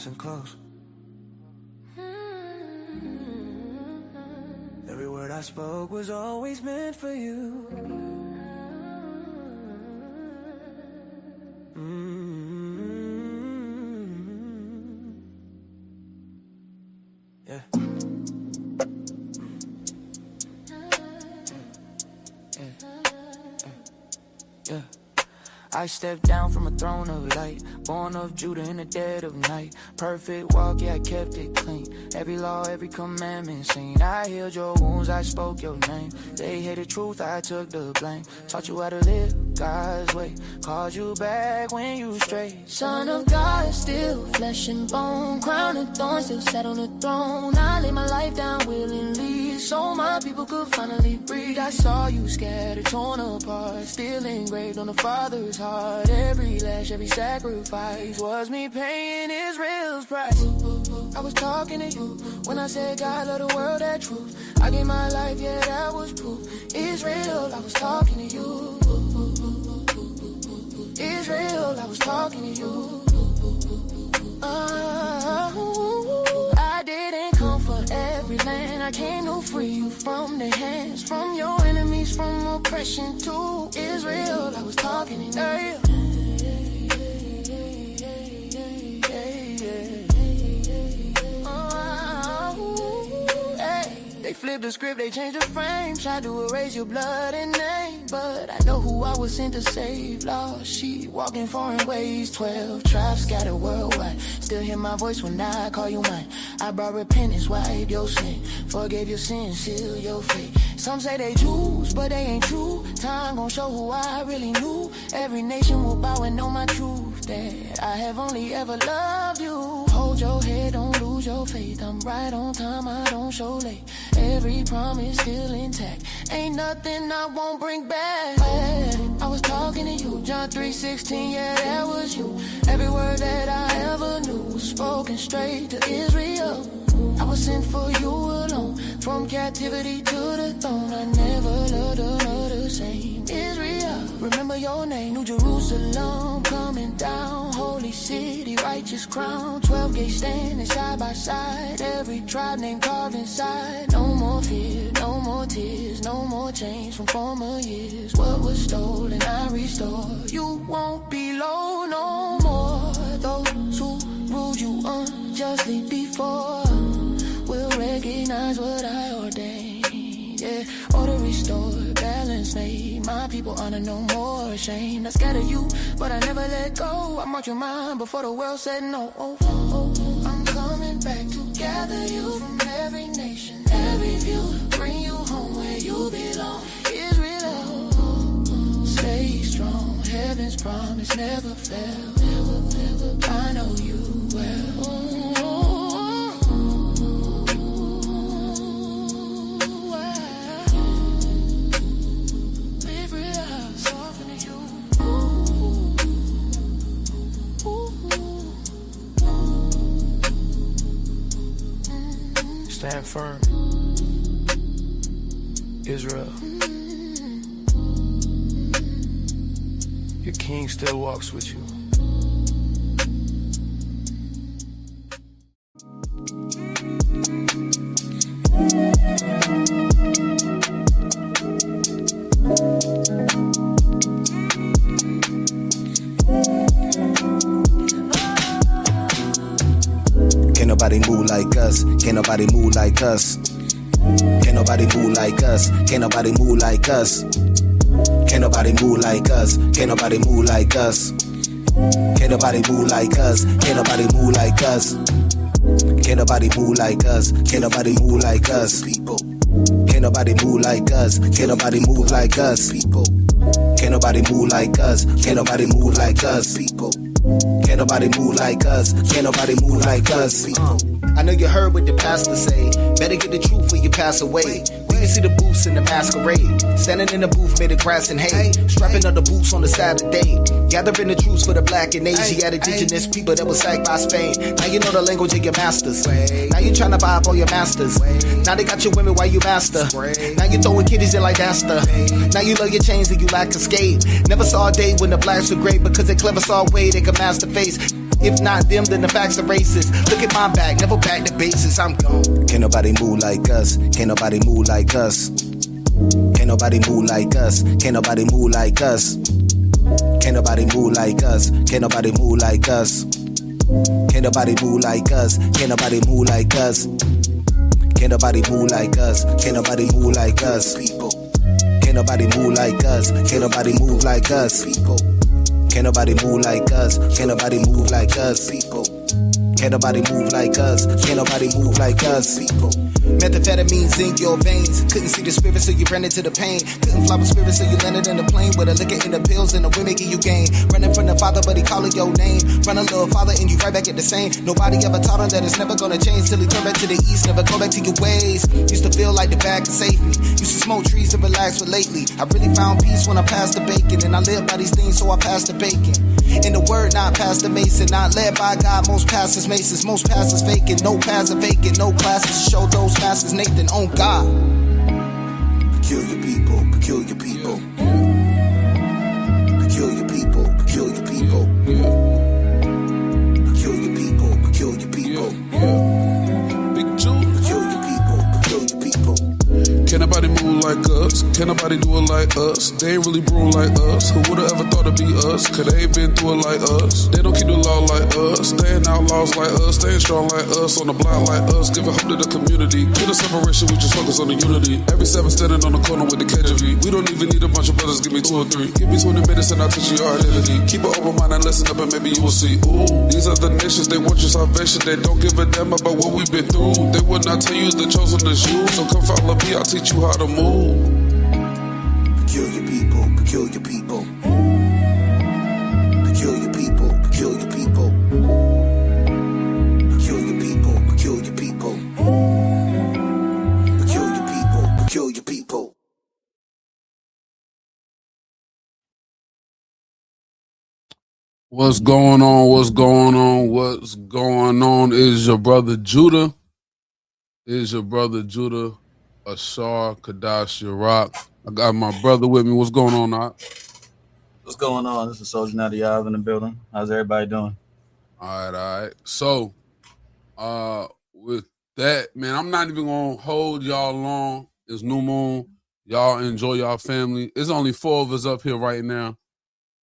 Listen close. Every word I spoke was always meant for you. Yeah. Yeah. I stepped down from a throne of light, born of Judah in the dead of night. Perfect walk, yeah, I kept it clean. Every law, every commandment seen. I healed your wounds, I spoke your name. They hated truth, I took the blame. Taught you how to live God's way. Called you back when you strayed. Son of God, still flesh and bone. Crown of thorns, still sat on the throne. I laid my life down willingly, so my people could finally breathe. I saw you scattered, torn apart, still engraved on the Father's heart. Every lash, every sacrifice was me paying Israel's price. I was talking to you when I said God love the world, that truth. I gave my life, yeah, that was proof. Israel, I was talking to you. Israel, I was talking to you. I didn't come for every land. I came to free you from the hands, from your enemies, from oppression to Israel. I was talking to you. They flipped the script, they changed the frame, tried to erase your blood and name. But I know who I was sent to save. Lost sheep, walking foreign ways. 12 tribes scattered worldwide. Still hear my voice when I call you mine. I brought repentance, wipe your sin, forgave your sins, seal your fate. Some say they Jews, but they ain't true. Time gon' show who I really knew. Every nation will bow and know my truth, that I have only ever loved you. Hold your head, don't lose your faith. I'm right on time, I don't show late. Every promise still intact. Ain't nothing I won't bring back. I was talking to you, John 3:16, yeah, that was you. Every word that I ever knew was spoken straight to Israel. I was sent for you alone, from captivity to the throne. I never loved another same. Israel, remember your name. New Jerusalem, coming down, holy city, righteous crown. 12 gates standing side by side, every tribe name carved inside. No more fear, no more tears, no more change from former years. What was stolen, I restore. You won't be low no more. Those who ruled you unjustly before will recognize what I ordained. Yeah, order restored, balance made. My people honor no more shame. I scatter you, but I never let go. I marked your mind before the world said no. I'm coming back to gather you from every nation, every view, bring you home where you belong. Israel, stay strong. Heaven's promise never fails. I know you well. Stand firm, Israel. Your king still walks with you. Can't nobody move like us. Can't nobody move like us. Can't nobody move like us. Can't nobody move like us. Can't nobody move like us. Can't nobody move like us. Can't nobody move like us. Can't nobody move like us. Can't nobody move like us. Can't nobody move like us. People. Can't nobody move like us. Can't nobody move like us. People. Can't nobody move like us. Can't nobody move like us. People. Can't nobody move like us. Can't nobody move like us. I know you heard what the pastor say. Better get the truth when you pass away. We can see the booths in the masquerade. Standing in the booth made of grass and hay. Strapping on the boots on the Saturday. Gathering the troops for the black and Asiatic indigenous people that was sacked by Spain. Now you know the language of your masters. Now you trying to buy up all your masters. Now they got your women while you master. Now you throwing kiddies in like Astor. Now you love your chains and you lack escape. Never saw a day when the blacks were great because they clever saw a way they could master face. If not them, then the facts are racist. Look at my back, never back to basis, I'm gone. Can't nobody move like us. Can't nobody move like us. Can't nobody move like us. Can't nobody move like us. Can't nobody move like us. Can't nobody move like us. Can't nobody move like us. Can't nobody move like us. Can't nobody move like us. Can't nobody move like us. Can't nobody move like us. Can't nobody move like us. Can't nobody move like us. Can't nobody move like us. Can't nobody move like us. Can't nobody move like us. Methamphetamines in your veins. Couldn't see the spirit, so you ran into the pain. Couldn't fly with spirit, so you landed in the plane. With a liquor in the pills and the women give you gain. Running from the father, but he calling your name. Run a little farther and you right back at the same. Nobody ever taught him that it's never gonna change. Till he turn back to the east, never go back to your ways. Used to feel like the bag could save me. Used to smoke trees and relax, but lately I really found peace when I passed the bacon. And I live by these things, so I passed the bacon. In the word, not Pastor Mason. Not led by God, most pastors Masons. Most pastors faking, no paths are vacant. No classes to show those masters Nathan on God. Peculiar people, peculiar people. Peculiar people, peculiar people. Peculiar people, peculiar people. Big Jew. Peculiar people, peculiar people. Can't nobody move like us. Can't nobody do it like us. They ain't really brewing like us. Who would've ever thought it'd be us? Cause they ain't been through it like us. They don't keep the law like us. They ain't outlaws like us. They ain't strong like us. On the block like us. Giving hope to the community. Kill the separation, we just focus on the unity. Every 7 standing on the corner with the KJV. We don't even need a bunch of brothers, give me 2 or 3. Give me 20 minutes and I'll teach you your identity. Keep an open mind and listen up and maybe you will see. Ooh, these are the nations, they want your salvation. They don't give a damn about what we've been through. They would not tell you the chosen is you. So come follow me, I'll teach you how to move. Peculiar people, peculiar people. Peculiar people, peculiar people. Peculiar people, peculiar people. Peculiar people, peculiar people. What's going on? What's going on? What's going on? Is your brother Judah? Is your brother Judah Ashar Kadash Rock? I got my brother with me. What's going on, Doc? What's going on? This is Soldier Natty Yav in the building. How's everybody doing? All right. So, with that, man, I'm not even gonna hold y'all long. It's new moon. Y'all enjoy y'all family. It's only 4 of us up here right now,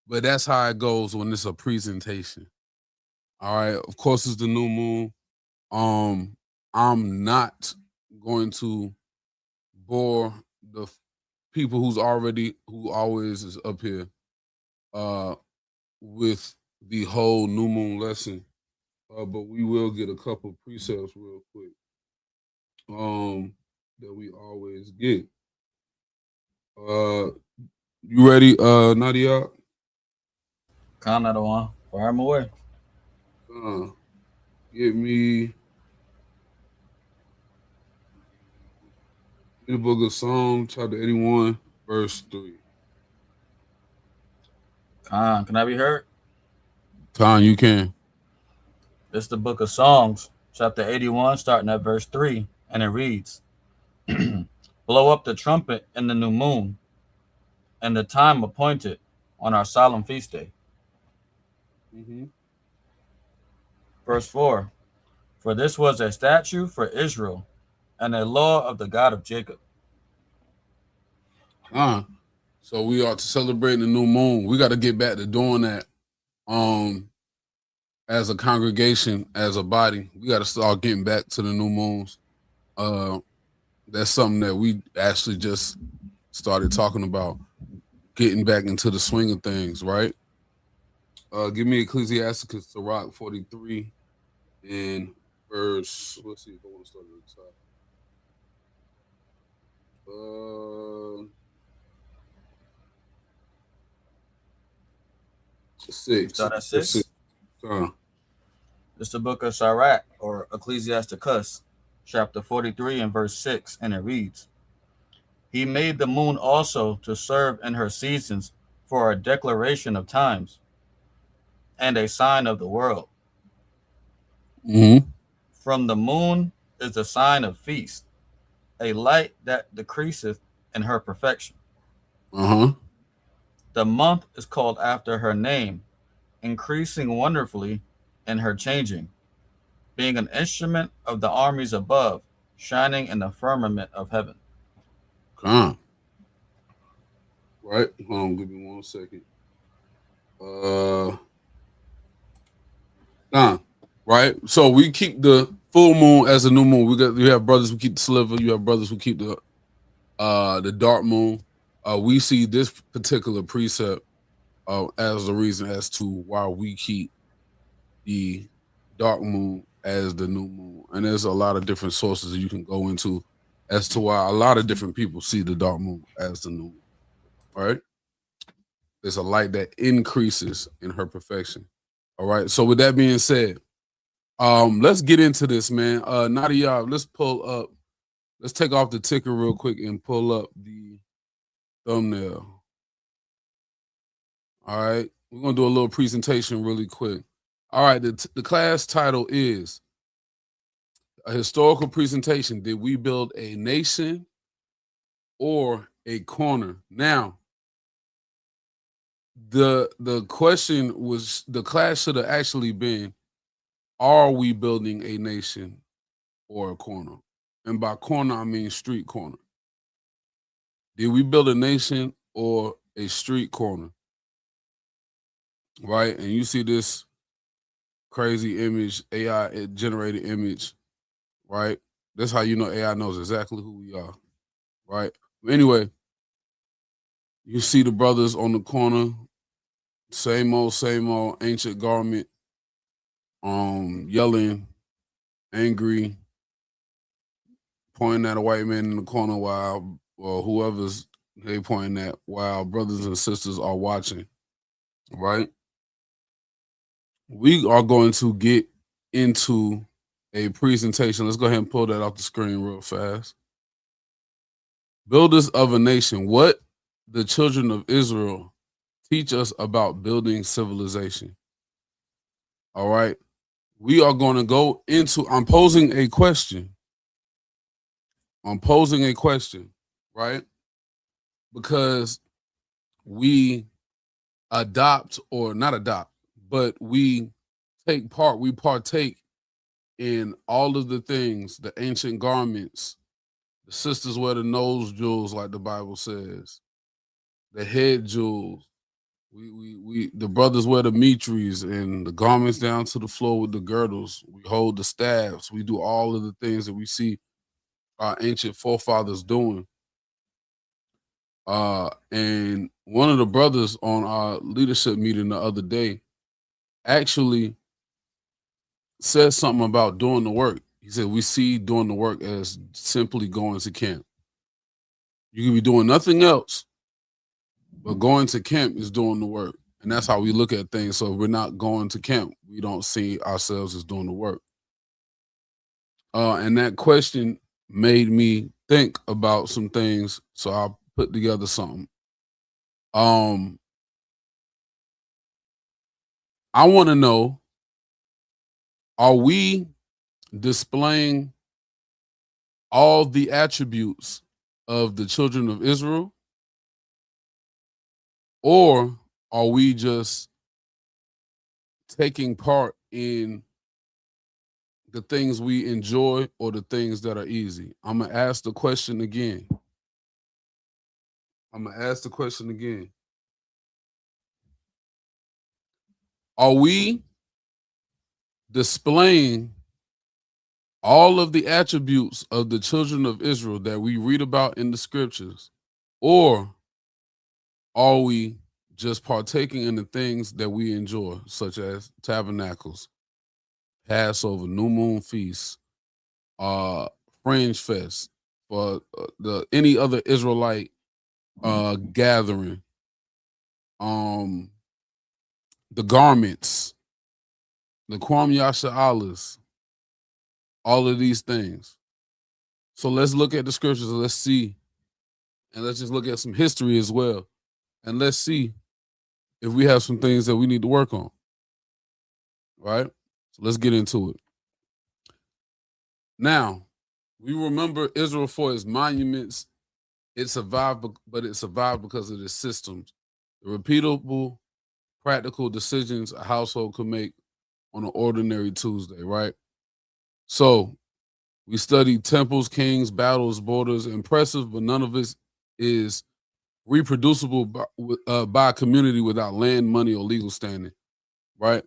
but that's how it goes when it's a presentation. All right. Of course, it's the new moon. I'm not going to bore the people who always is up here with the whole new moon lesson, but we will get a couple precepts real quick that we always get. You ready, Nadia? Another one. Fire him away. Get me the book of Psalms, chapter 81, verse 3. Can I be heard? Khan, you can. It's the book of Songs, chapter 81, starting at verse 3, and it reads, Blow up the trumpet in the new moon, and the time appointed on our solemn feast day. Mm-hmm. Verse 4, For this was a statute for Israel, and a law of the God of Jacob. So we are to celebrate the new moon. We got to get back to doing that. As a congregation, as a body, we got to start getting back to the new moons. That's something that we actually just started talking about, getting back into the swing of things, right? Give me Ecclesiasticus Sirach 43 and verse, let's see if I want to start at the top. 6. Start at 6. It's the book of Sirach, or Ecclesiasticus, chapter 43 and verse 6, and it reads, He made the moon also to serve in her seasons for a declaration of times and a sign of the world. Mm-hmm. From the moon is the sign of feast, a light that decreaseth in her perfection. Uh-huh. The month is called after her name, increasing wonderfully in her changing, being an instrument of the armies above, shining in the firmament of heaven. Come. Right? Hold on, give me 1 second. Right? So we keep the full moon as a new moon. You have brothers who keep the sliver, you have brothers who keep the dark moon. We see this particular precept as the reason as to why we keep the dark moon as the new moon. And there's a lot of different sources that you can go into as to why a lot of different people see the dark moon as the new moon. All right. There's a light that increases in her perfection. All right. So with that being said, let's get into this, man. Nadia, let's take off the ticker real quick and pull up the thumbnail. All right. We're going to do a little presentation really quick. All right. The class title is a historical presentation. Did we build a nation or a corner? Now, the question was, the class should have actually been, are we building a nation or a corner? And by corner, I mean street corner. Did we build a nation or a street corner? Right? And you see this crazy image, AI generated image, right? That's how you know AI knows exactly who we are, right? Anyway, you see the brothers on the corner, same old ancient garment, yelling, angry, pointing at a white man in the corner while, or whoever's they pointing at, while brothers and sisters are watching, right? We are going to get into a presentation. Let's go ahead and pull that off the screen real fast. Builders of a nation. What the children of Israel teach us about building civilization. All right. We are going to go into, I'm posing a question. Right? Because we we partake in all of the things, the ancient garments. The sisters wear the nose jewels, like the Bible says, the head jewels. The brothers wear the mitris and the garments down to the floor with the girdles. We hold the staffs. We do all of the things that we see our ancient forefathers doing. And one of the brothers on our leadership meeting the other day actually said something about doing the work. He said, we see doing the work as simply going to camp. You can be doing nothing else, but going to camp is doing the work. And that's how we look at things. So if we're not going to camp, we don't see ourselves as doing the work. And that question made me think about some things. So I put together something. I want to know, are we displaying all the attributes of the children of Israel? Or are we just taking part in the things we enjoy or the things that are easy? I'm going to ask the question again. Are we displaying all of the attributes of the children of Israel that we read about in the scriptures? Or are we just partaking in the things that we enjoy, such as tabernacles, Passover, new moon feasts, Fringe Fest, for any other Israelite gathering, the garments, the Kwam Yasha Allahs, all of these things. So let's look at the scriptures and let's see, and let's just look at some history as well, and let's see if we have some things that we need to work on. Right? So let's get into it. Now, we remember Israel for its monuments. It survived, but it survived because of its systems. The repeatable, practical decisions a household could make on an ordinary Tuesday, right? So we study temples, kings, battles, borders, impressive, but none of it is reproducible by a community without land, money, or legal standing, right?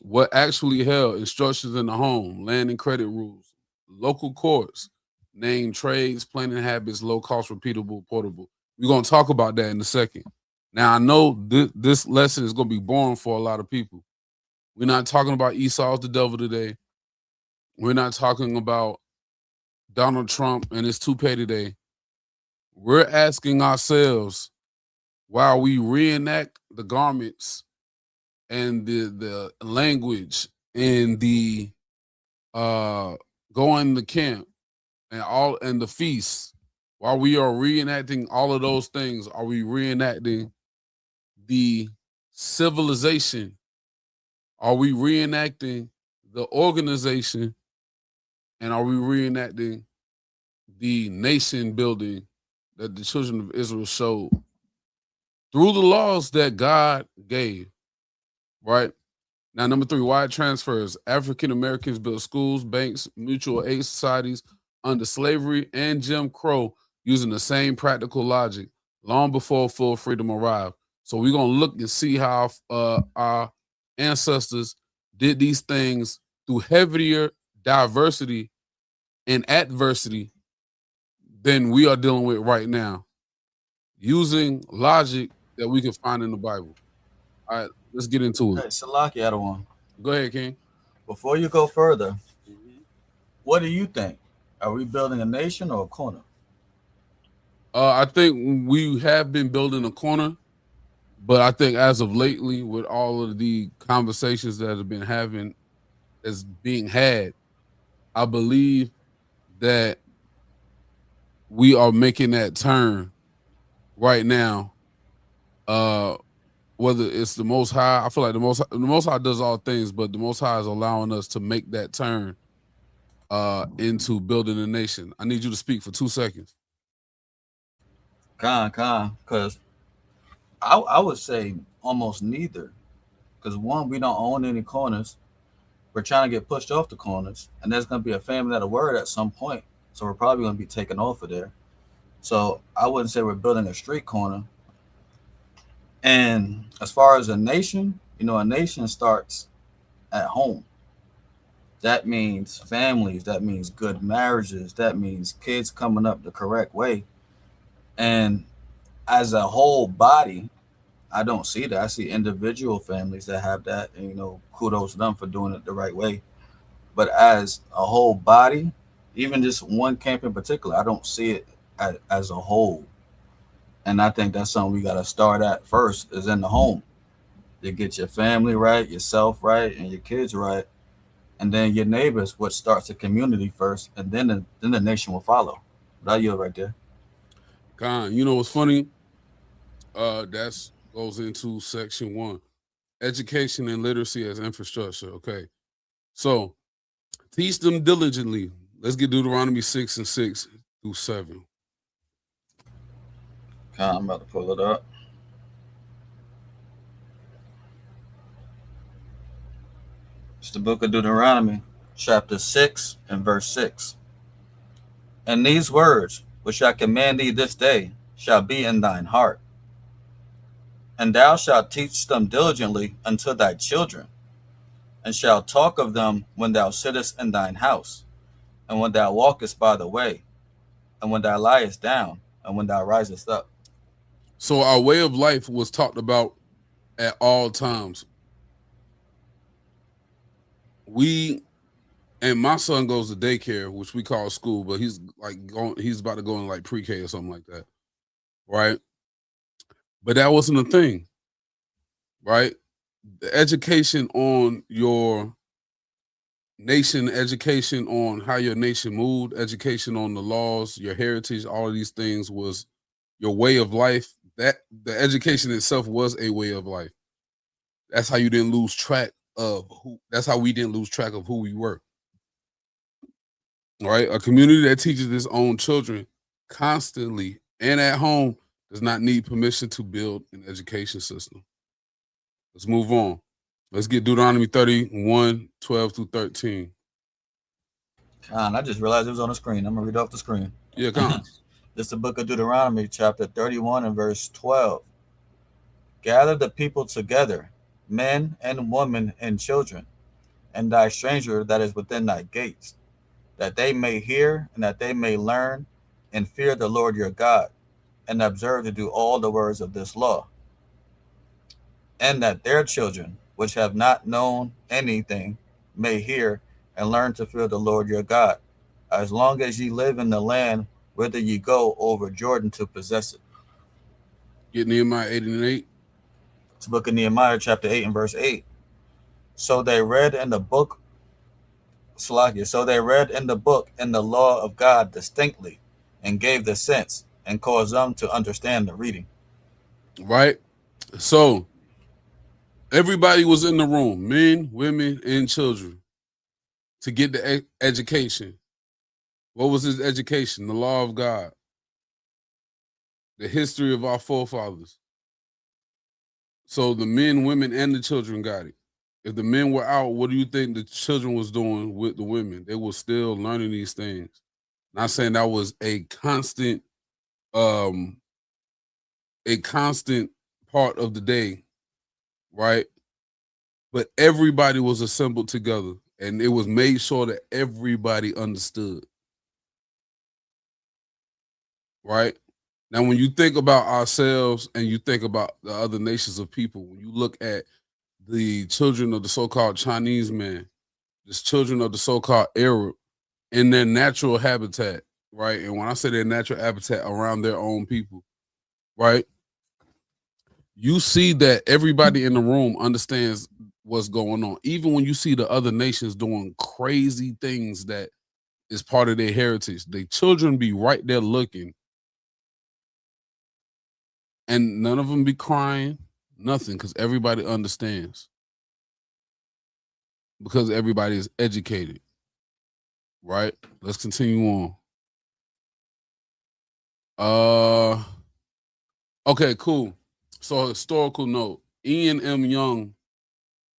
What actually held instructions in the home, land and credit rules, local courts, name trades, planning habits, low cost, repeatable, portable. We're going to talk about that in a second. Now, I know this lesson is going to be boring for a lot of people. We're not talking about Esau's the devil today. We're not talking about Donald Trump and his toupee today. We're asking ourselves, while we reenact the garments and the language and the going to camp and the feasts, while we are reenacting all of those things, are we reenacting the civilization? Are we reenacting the organization? And are we reenacting the nation building that the children of Israel showed through the laws that God gave, right? Now, number 3, wide transfers. African Americans built schools, banks, mutual aid societies under slavery and Jim Crow using the same practical logic long before full freedom arrived. So we're going to look and see how our ancestors did these things through heavier diversity and adversity than we are dealing with right now, using logic that we can find in the Bible. All right, let's get into it. Hey, Salaki, Adawan. Go ahead, King. Before you go further, what do you think? Are we building a nation or a corner? I think we have been building a corner, but I think as of lately, with all of the conversations that have been being had, I believe that we are making that turn right now. Whether it's the Most High, I feel like the Most High does all things, but the Most High is allowing us to make that turn into building a nation. I need you to speak for 2 seconds. Because I would say almost neither. Because one, we don't own any corners. We're trying to get pushed off the corners, and there's going to be a famine of the word at some point. So we're probably going to be taken off of there. So I wouldn't say we're building a street corner. And as far as a nation, a nation starts at home. That means families. That means good marriages. That means kids coming up the correct way. And as a whole body, I don't see that. I see individual families that have that, and kudos to them for doing it the right way. But as a whole body, even just one camp in particular, I don't see it as a whole. And I think that's something we got to start at first, is in the home. You get your family right, yourself right, and your kids right, and then your neighbors, which starts the community first, and then the nation will follow. But I yield right there. Con, you know what's funny? That goes into section 1, education and literacy as infrastructure. Okay, so teach them diligently. Let's get Deuteronomy 6:6-7. I'm about to pull it up. It's the book of Deuteronomy, chapter 6 and verse 6. And these words which I command thee this day shall be in thine heart, and thou shalt teach them diligently unto thy children, and shalt talk of them when thou sittest in thine house, and when thou walkest by the way, and when thou liest down, and when thou risest up. So our way of life was talked about at all times. And my son goes to daycare, which we call school, but he's about to go in like pre-K or something like that, right? But that wasn't a thing, right? The education on your nation, education on how your nation moved, education on the laws, your heritage, all of these things was your way of life. That the education itself was a way of life. That's how you didn't lose track of that's how we didn't lose track of who we were. All right. A community that teaches its own children constantly and at home does not need permission to build an education system. Let's move on. Let's get Deuteronomy 31, 12 through 13. I just realized it was on the screen. I'm going to read off the screen. Yeah, come on. This is the book of Deuteronomy, chapter 31 and verse 12. Gather the people together, men and women and children, and thy stranger that is within thy gates, that they may hear and that they may learn and fear the Lord your God, and observe to do all the words of this law, and that their children, which have not known anything, may hear and learn to fear the Lord your God, as long as ye live in the land whither ye go over Jordan to possess it. Get Nehemiah 8 and 8. It's the book of Nehemiah, chapter 8 and verse 8. So they read in the book, Salakia, so they read in the book in the law of God distinctly, and gave the sense, and caused them to understand the reading. Right? So everybody was in the room, men, women, and children, to get the education. What was his education? The law of God, the history of our forefathers. So the men, women, and the children got it. If the men were out, what do you think the children was doing with the women? They were still learning these things. Not saying that was a constant part of the day, right? But everybody was assembled together, and it was made sure that everybody understood, right? Now, when you think about ourselves and you think about the other nations of people, when you look at the children of the so-called Chinese man, the children of the so-called Arab in their natural habitat, right? And when I say their natural habitat, around their own people, right? You see that everybody in the room understands what's going on. Even when you see the other nations doing crazy things that is part of their heritage, the children be right there looking, and none of them be crying, nothing, because everybody understands. Because everybody is educated, right? Let's continue on. Okay, cool. So, historical note: Ian M. Young,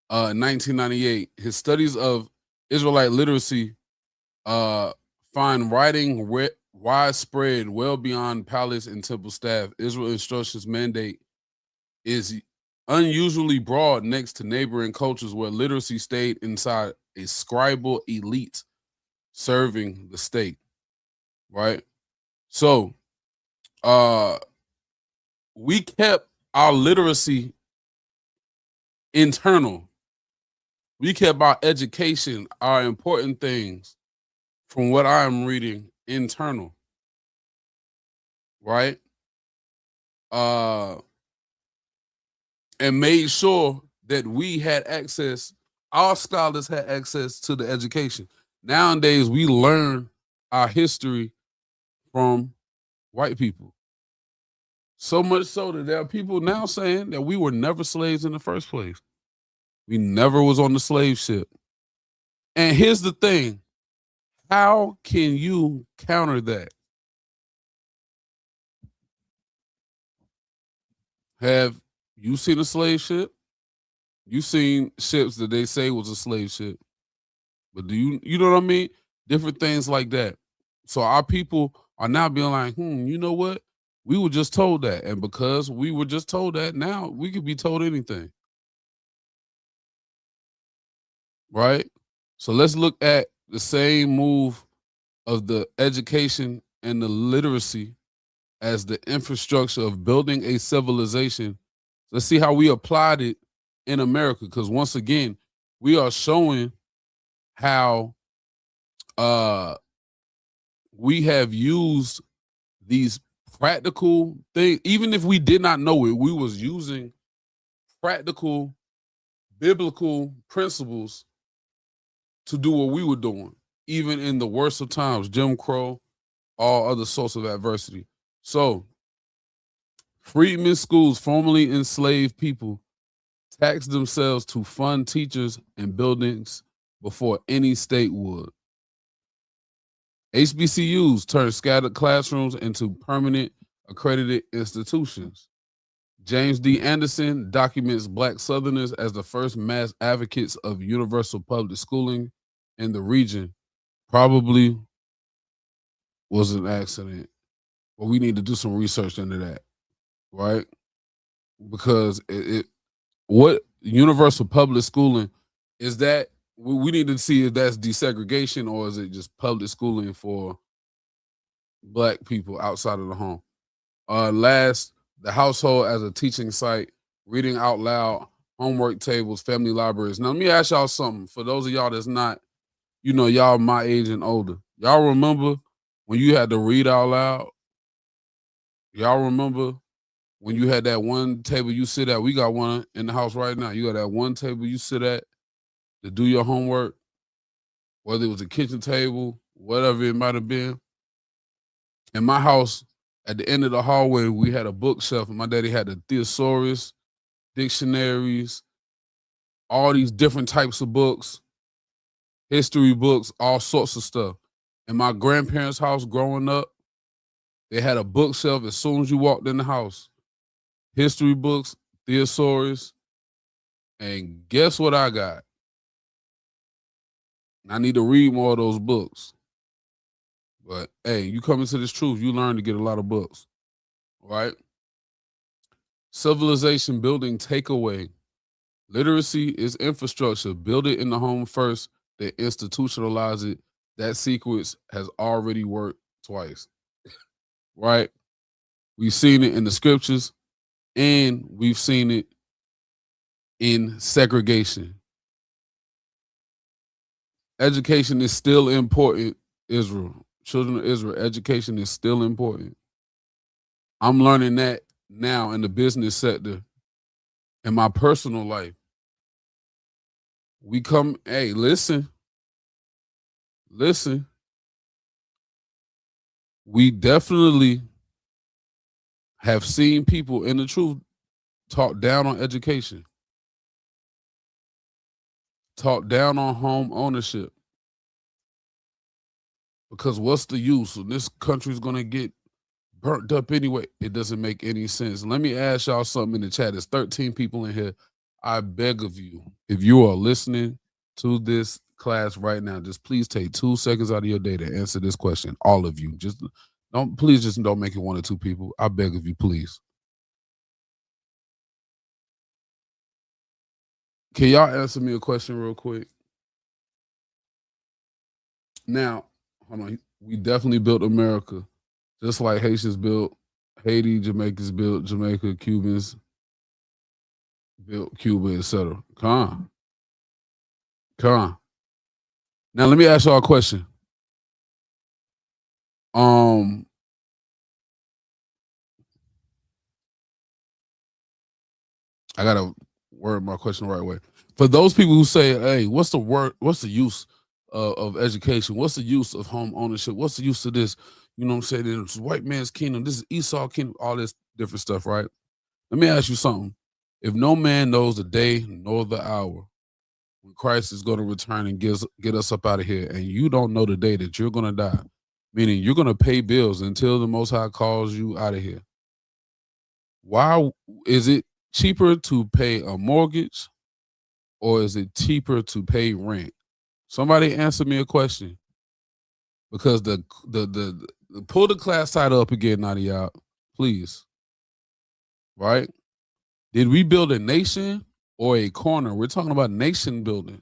1998. His studies of Israelite literacy find writing widespread, well beyond palace and temple staff. Israel instructions mandate is unusually broad next to neighboring cultures where literacy stayed inside a scribal elite serving the state, right? So we kept our literacy internal. We kept our education, our important things, from what I am reading, internal, right? And made sure that we had access, our scholars had access to the education. Nowadays, we learn our history from white people. So much so that there are people now saying that we were never slaves in the first place. We never was on the slave ship. And here's the thing. How can you counter that? Have you seen a slave ship? You seen ships that they say was a slave ship. But do you know what I mean? Different things like that. So our people are now being like, you know what? We were just told that. And because we were just told that, now we could be told anything. Right? So let's look at the same move of the education and the literacy as the infrastructure of building a civilization. Let's see how we applied it in America. Because once again, we are showing how we have used these practical things. Even if we did not know it, we was using practical biblical principles to do what we were doing, even in the worst of times, Jim Crow, all other sorts of adversity. So freedmen schools, formerly enslaved people, taxed themselves to fund teachers and buildings before any state would. HBCUs turned scattered classrooms into permanent accredited institutions. James D. Anderson documents Black Southerners as the first mass advocates of universal public schooling in the region. Probably was an accident, but we need to do some research into that, right? Because what universal public schooling is that? We need to see if that's desegregation or is it just public schooling for Black people outside of the home. Last, the household as a teaching site, reading out loud, homework tables, family libraries. Now, let me ask y'all something. For those of y'all that's not, y'all my age and older, y'all remember when you had to read out loud? Y'all remember when you had that one table you sit at? We got one in the house right now. You got that one table you sit at to do your homework, whether it was a kitchen table, whatever it might have been. In my house, at the end of the hallway, we had a bookshelf, and my daddy had the thesaurus, dictionaries, all these different types of books, history books, all sorts of stuff. In my grandparents' house growing up, they had a bookshelf as soon as you walked in the house. History books, thesaurus, and guess what I got? I need to read more of those books. But hey, you come into this truth, you learn to get a lot of books, right? Civilization building takeaway. Literacy is infrastructure. Build it in the home first, then institutionalize it. That sequence has already worked twice, right? We've seen it in the scriptures, and we've seen it in segregation. Education is still important, Israel. Children of Israel, education is still important. I'm learning that now in the business sector, in my personal life. Hey, listen. We definitely have seen people in the truth talk down on education, talk down on home ownership. Because what's the use? And this country's going to get burnt up anyway. It doesn't make any sense. Let me ask y'all something in the chat. There's 13 people in here. I beg of you, if you are listening to this class right now, just please take 2 seconds out of your day to answer this question. All of you. Just don't make it 1 or 2 people. I beg of you, please. Can y'all answer me a question real quick? Now, hold on. We definitely built America, just like Haitians built Haiti, Jamaicans built Jamaica, Cubans built Cuba, etc. Come on. Now let me ask y'all a question. I gotta word my question the right way. For those people who say, "Hey, what's the use of education? What's the use of home ownership? What's the use of this?" You know what I'm saying? It's white man's kingdom. This is Esau kingdom. All this different stuff, right? Let me ask you something. If no man knows the day nor the hour when Christ is going to return and get us up out of here, and you don't know the day that you're going to die, meaning you're going to pay bills until the Most High calls you out of here, why is it cheaper to pay a mortgage or is it cheaper to pay rent? Somebody answer me a question. Because the pull the class title up again, Nadia, please. Right? Did we build a nation or a corner? We're talking about nation building.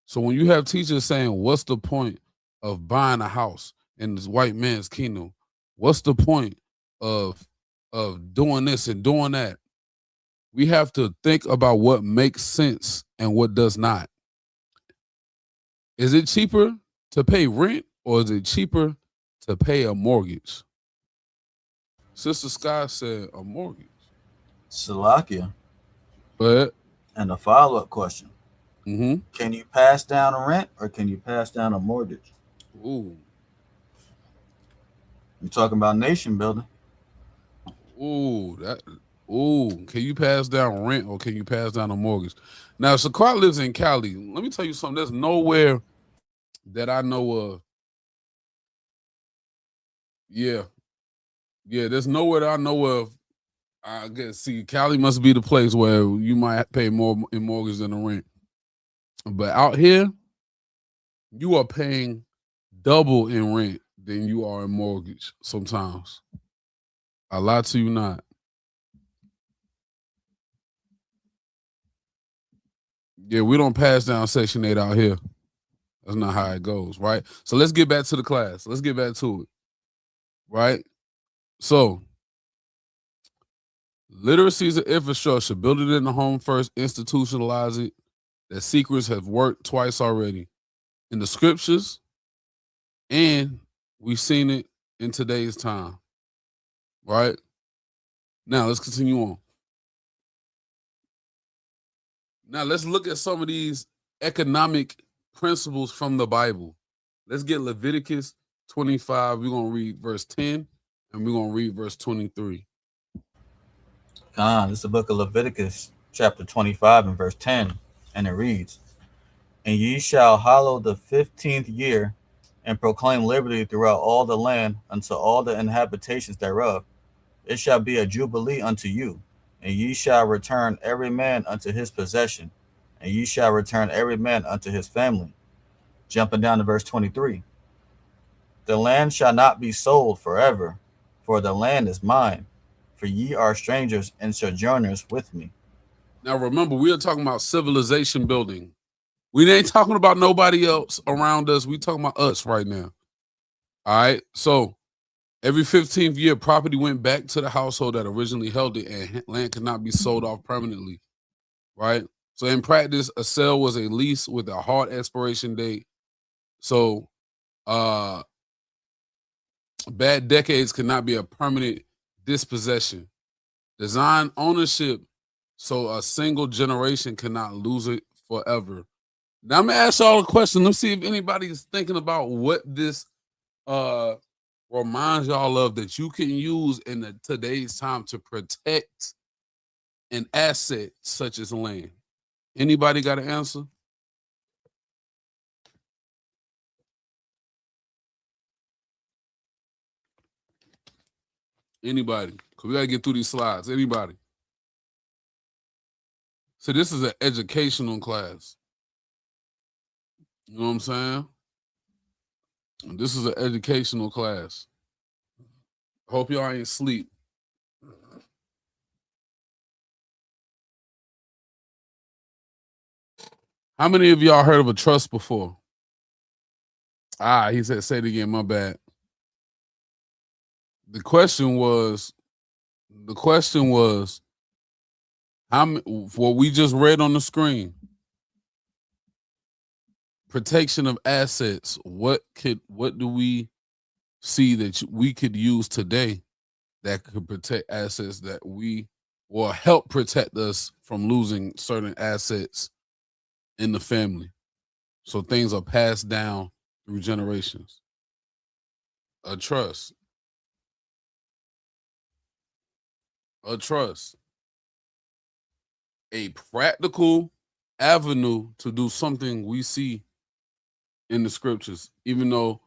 So when you have teachers saying, what's the point of buying a house in this white man's kingdom? What's the point of doing this and doing that? We have to think about what makes sense and what does not. Is it cheaper to pay rent or is it cheaper to pay a mortgage? Sister Sky said a mortgage. Salakia. But and a follow-up question. Mm-hmm. Can you pass down a rent or can you pass down a mortgage? Ooh. You're talking about nation building. Can you pass down rent or can you pass down a mortgage? Now, Sakar lives in Cali. Let me tell you something. There's nowhere that I know of. Yeah, there's nowhere that I know of I guess, see, Cali must be the place where you might pay more in mortgage than the rent. But out here, you are paying double in rent than you are in mortgage sometimes. I lie to you not. Yeah, we don't pass down Section 8 out here. That's not how it goes, right? So let's get back to the class. Let's get back to it, right? So literacy is an infrastructure. Build it in the home first, institutionalize it. That secrets have worked twice already in the scriptures, and we've seen it in today's time, right? Now let's continue on. Now let's look at some of these economic principles from the Bible. Let's get Leviticus 25. We're going to read verse 10 and we're going to read verse 23. This is the book of Leviticus, chapter 25 and verse 10, and it reads, "And ye shall hallow the 15th year, and proclaim liberty throughout all the land unto all the inhabitations thereof. It shall be a jubilee unto you, and ye shall return every man unto his possession, and ye shall return every man unto his family." Jumping down to verse 23. "The land shall not be sold forever, for the land is mine, for ye are strangers and sojourners with me." Now remember, we are talking about civilization building. We ain't talking about nobody else around us. We talking about us right now. All right. So every 15th year, property went back to the household that originally held it, and land could not be sold off permanently. Right. So in practice, a sale was a lease with a hard expiration date. So bad decades cannot be a permanent dispossession. Design ownership, so a single generation cannot lose it forever. Now I'm gonna ask y'all a question. Let's see if anybody is thinking about what this reminds y'all of that you can use in today's time to protect an asset such as land. Anybody got an answer? Anybody? Because we got to get through these slides. Anybody? So this is an educational class. You know what I'm saying? This is an educational class. Hope y'all ain't asleep. How many of y'all heard of a trust before? He said, say it again, my bad. The question was, what we just read on the screen, protection of assets. What do we see that we could use today that could protect assets that we or help protect us from losing certain assets in the family? So things are passed down through generations. A trust. A practical avenue to do something we see in the scriptures, even though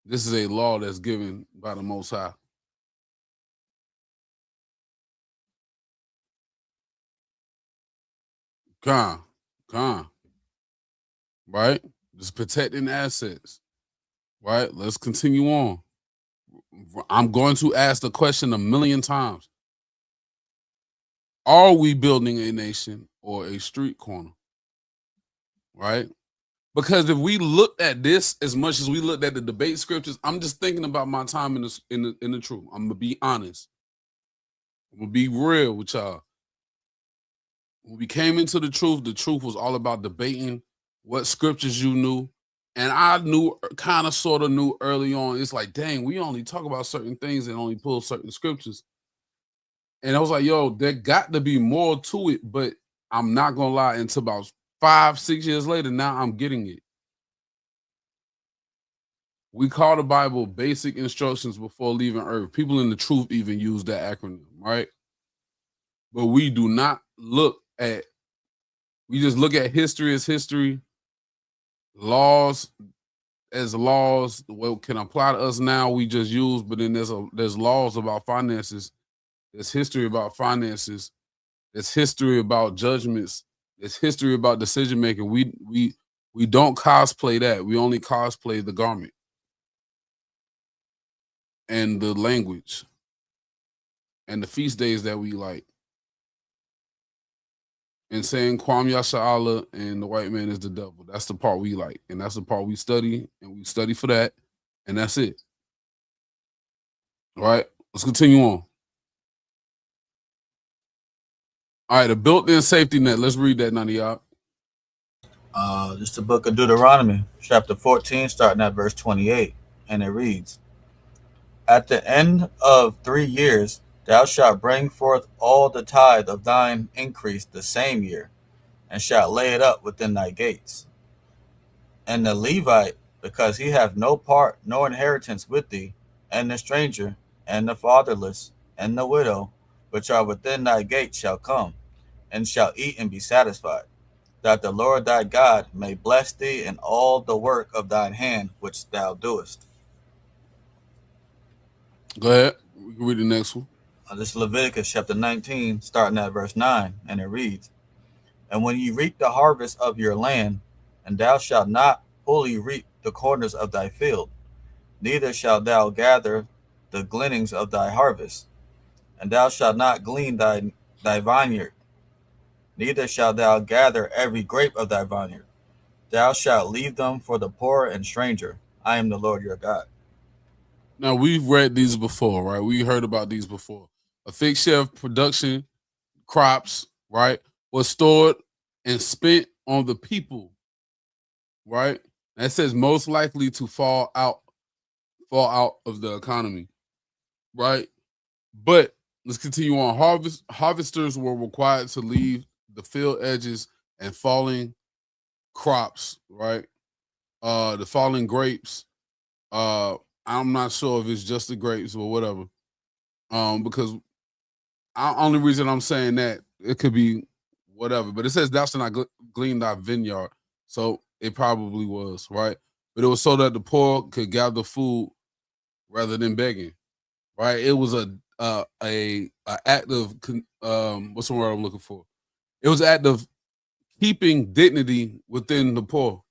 this is a law that's given by the Most High. Right? Just protecting assets. Right? Let's continue on. I'm going to ask the question 1,000,000 times. Are we building a nation or a street corner? Right? Because if we looked at this as much as we looked at the debate scriptures, I'm just thinking about my time in the truth. I'm gonna be honest. I'm gonna be real with y'all. When we came into the truth was all about debating what scriptures you knew. And I knew, kind of sort of knew early on, it's like, dang, we only talk about certain things and only pull certain scriptures. And I was like, yo, there got to be more to it, but I'm not gonna lie, until about 5-6 years later, now I'm getting it. We call the Bible basic instructions before leaving earth. People in the truth even use that acronym, right? But we do not we just look at history as history, laws as laws, what can apply to us now, we just use, but then there's laws about finances There's history about finances. There's history about judgments. There's history about decision making. We don't cosplay that. We only cosplay the garment and the language and the feast days that we like. And saying Kwam Yasha Allah and the white man is the devil. That's the part we like. And that's the part we study. And we study for that. And that's it. All right. Let's continue on. All right. A built-in safety net. Let's read that, none of y'all. Just the book of Deuteronomy, chapter 14, starting at verse 28. And it reads, At the end of 3 years, thou shalt bring forth all the tithe of thine increase the same year, and shalt lay it up within thy gates. And the Levite, because he hath no part nor inheritance with thee, and the stranger, and the fatherless, and the widow, which are within thy gates, shall come, and shall eat and be satisfied, that the Lord thy God may bless thee in all the work of thine hand which thou doest. Go ahead. We can read the next one. This is Leviticus chapter 19, starting at verse 9, and it reads, And when ye reap the harvest of your land, and thou shalt not wholly reap the corners of thy field, neither shalt thou gather the gleanings of thy harvest, and thou shalt not glean thy vineyard, neither shalt thou gather every grape of thy vineyard. Thou shalt leave them for the poor and stranger. I am the Lord your God. Now, we've read these before, right? We heard about these before. A fixed share of production, crops, right, was stored and spent on the people, right? That says most likely to fall out of the economy, right? But let's continue on. Harvesters were required to leave the field edges and falling crops, right? The falling grapes. I'm not sure if it's just the grapes or whatever. Because only reason I'm saying that, it could be whatever, but it says thou shalt not glean thy vineyard, so it probably was, right? But it was so that the poor could gather food rather than begging, right? It was a act of what's the word I'm looking for? It was an act of keeping dignity within the poor,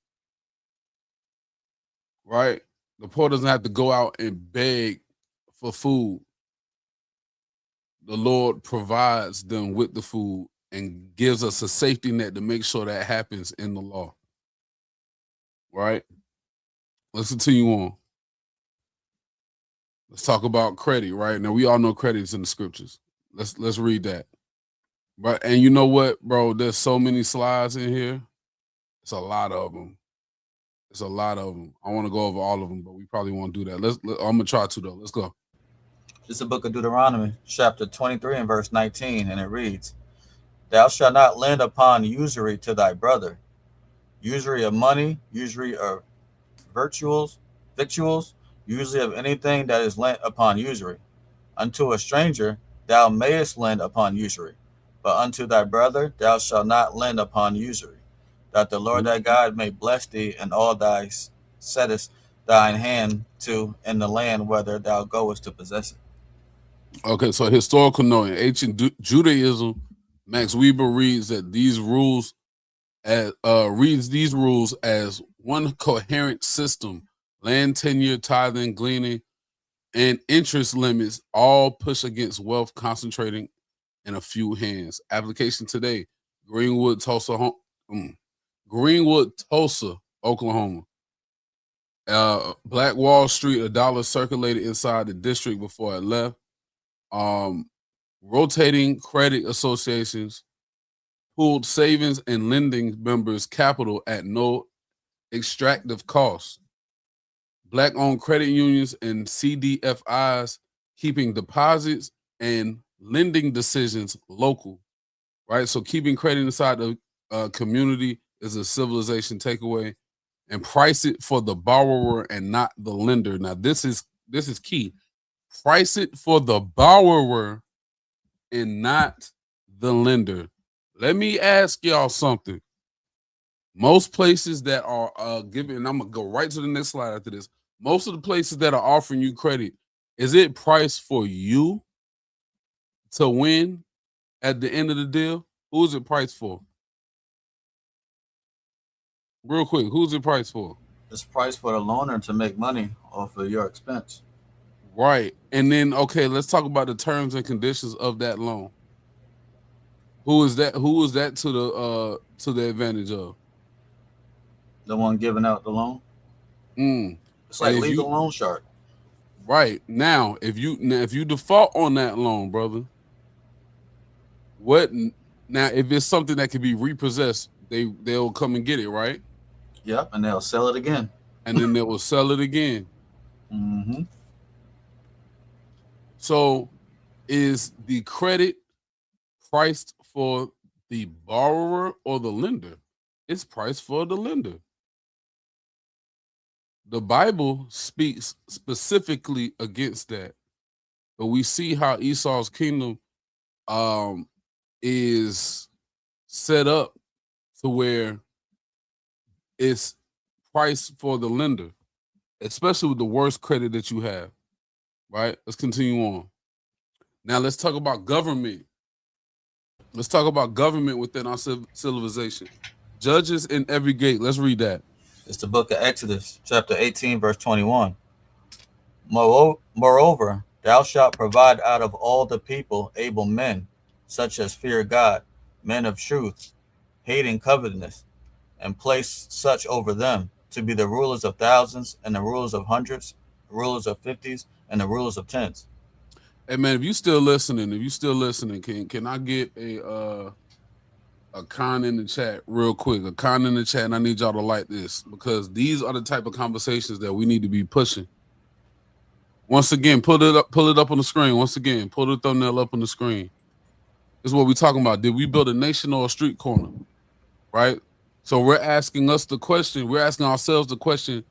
right? The poor doesn't have to go out and beg for food. The Lord provides them with the food and gives us a safety net to make sure that happens in the law. Right? Let's continue on. Let's talk about credit, right? Now, we all know credit is in the scriptures. Let's read that. Right? And you know what, bro? There's so many slides in here. It's a lot of them. It's a lot of them. I want to go over all of them, but we probably won't do that. I'm going to try to, though. Let's go. This is the book of Deuteronomy, chapter 23 and verse 19, and it reads, Thou shalt not lend upon usury to thy brother, usury of money, usury of victuals, usury of anything that is lent upon usury. Unto a stranger thou mayest lend upon usury, but unto thy brother thou shalt not lend upon usury, that the Lord thy God may bless thee in all thou settest thine hand to in the land whither thou goest to possess it. Okay, so historical note. In ancient Judaism, Max Weber reads these rules as one coherent system: land tenure, tithing, gleaning, and interest limits all push against wealth concentrating in a few hands. Application today: Greenwood, Tulsa, Oklahoma. Black Wall Street, $1 circulated inside the district before it left. Rotating credit associations pooled savings and lending members' capital at no extractive cost. Black-owned credit unions and CDFIs keeping deposits and lending decisions local, right? So keeping credit inside the community is a civilization takeaway, and price it for the borrower and not the lender. Now, this is key. Price it for the borrower and not the lender. Let me ask y'all something. Most places that are giving, and I'm going to go right to the next slide after this. Most of the places that are offering you credit, is it priced for you to win at the end of the deal, who is it priced for? Real quick, who's it priced for? It's priced for the loaner to make money off of your expense. Right. And then, okay, let's talk about the terms and conditions of that loan. Who is that? Who is that to the advantage of? The one giving out the loan. Mm. It's And like if you legal loan shark. right now, if you default on that loan, brother, what now? If it's something that can be repossessed, they'll come and get it, right? Yep, and they'll sell it again. And then they will sell it again. Mm-hmm. So, is the credit priced for the borrower or the lender? It's priced for the lender. The Bible speaks specifically against that, but we see how Esau's kingdom is set up to where it's priced for the lender, especially with the worst credit that you have. Right? Let's continue on. Now let's talk about government. Let's talk about government within our civilization. Judges in every gate. Let's read that. It's the book of Exodus, chapter 18, verse 21. Moreover, thou shalt provide out of all the people able men, such as fear God, men of truth, hating covetousness, and place such over them to be the rulers of thousands and the rulers of hundreds, the rulers of fifties, and the rulers of tens. Hey man, if you still listening, can I get a con in the chat real quick? A con in the chat, and I need y'all to like this because these are the type of conversations that we need to be pushing. Once again, pull it up on the screen. Once again, pull the thumbnail up on the screen. This is what we're talking about. Did we build a nation or a street corner? Right? So we're asking ourselves the question,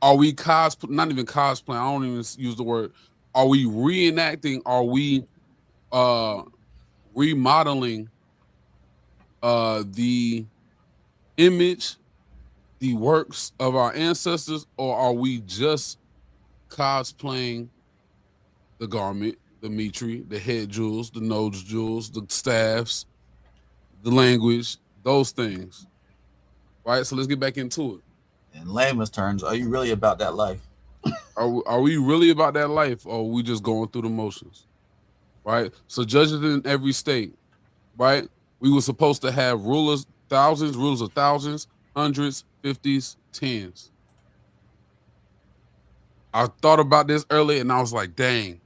are we not even cosplaying, I don't even use the word, are we reenacting, are we remodeling the image, the works of our ancestors, or are we just cosplaying the garment, the mitre, the head jewels, the nose jewels, the staffs, the language, those things? Right? So let's get back into it. In layman's terms, are you really about that life? Are we really about that life, or are we just going through the motions? Right? So judges in every state, right? We were supposed to have rulers of thousands, hundreds, fifties, tens. I thought about this earlier and I was like, dang.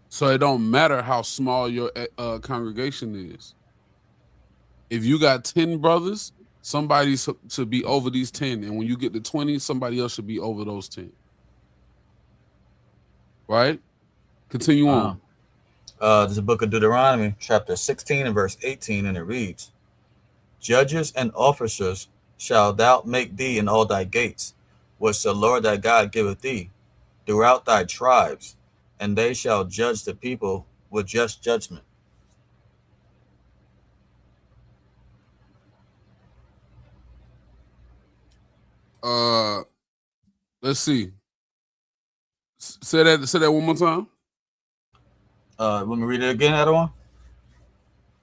So it don't matter how small your congregation is. If you got 10 brothers, somebody should be over these 10. And when you get to 20, somebody else should be over those 10. Right? Continue on. This is the book of Deuteronomy, chapter 16 and verse 18, and it reads, Judges and officers shalt thou make thee in all thy gates, which the Lord thy God giveth thee, throughout thy tribes, and they shall judge the people with just judgment. Let's see. Say that one more time. Let me read it again, Adawan.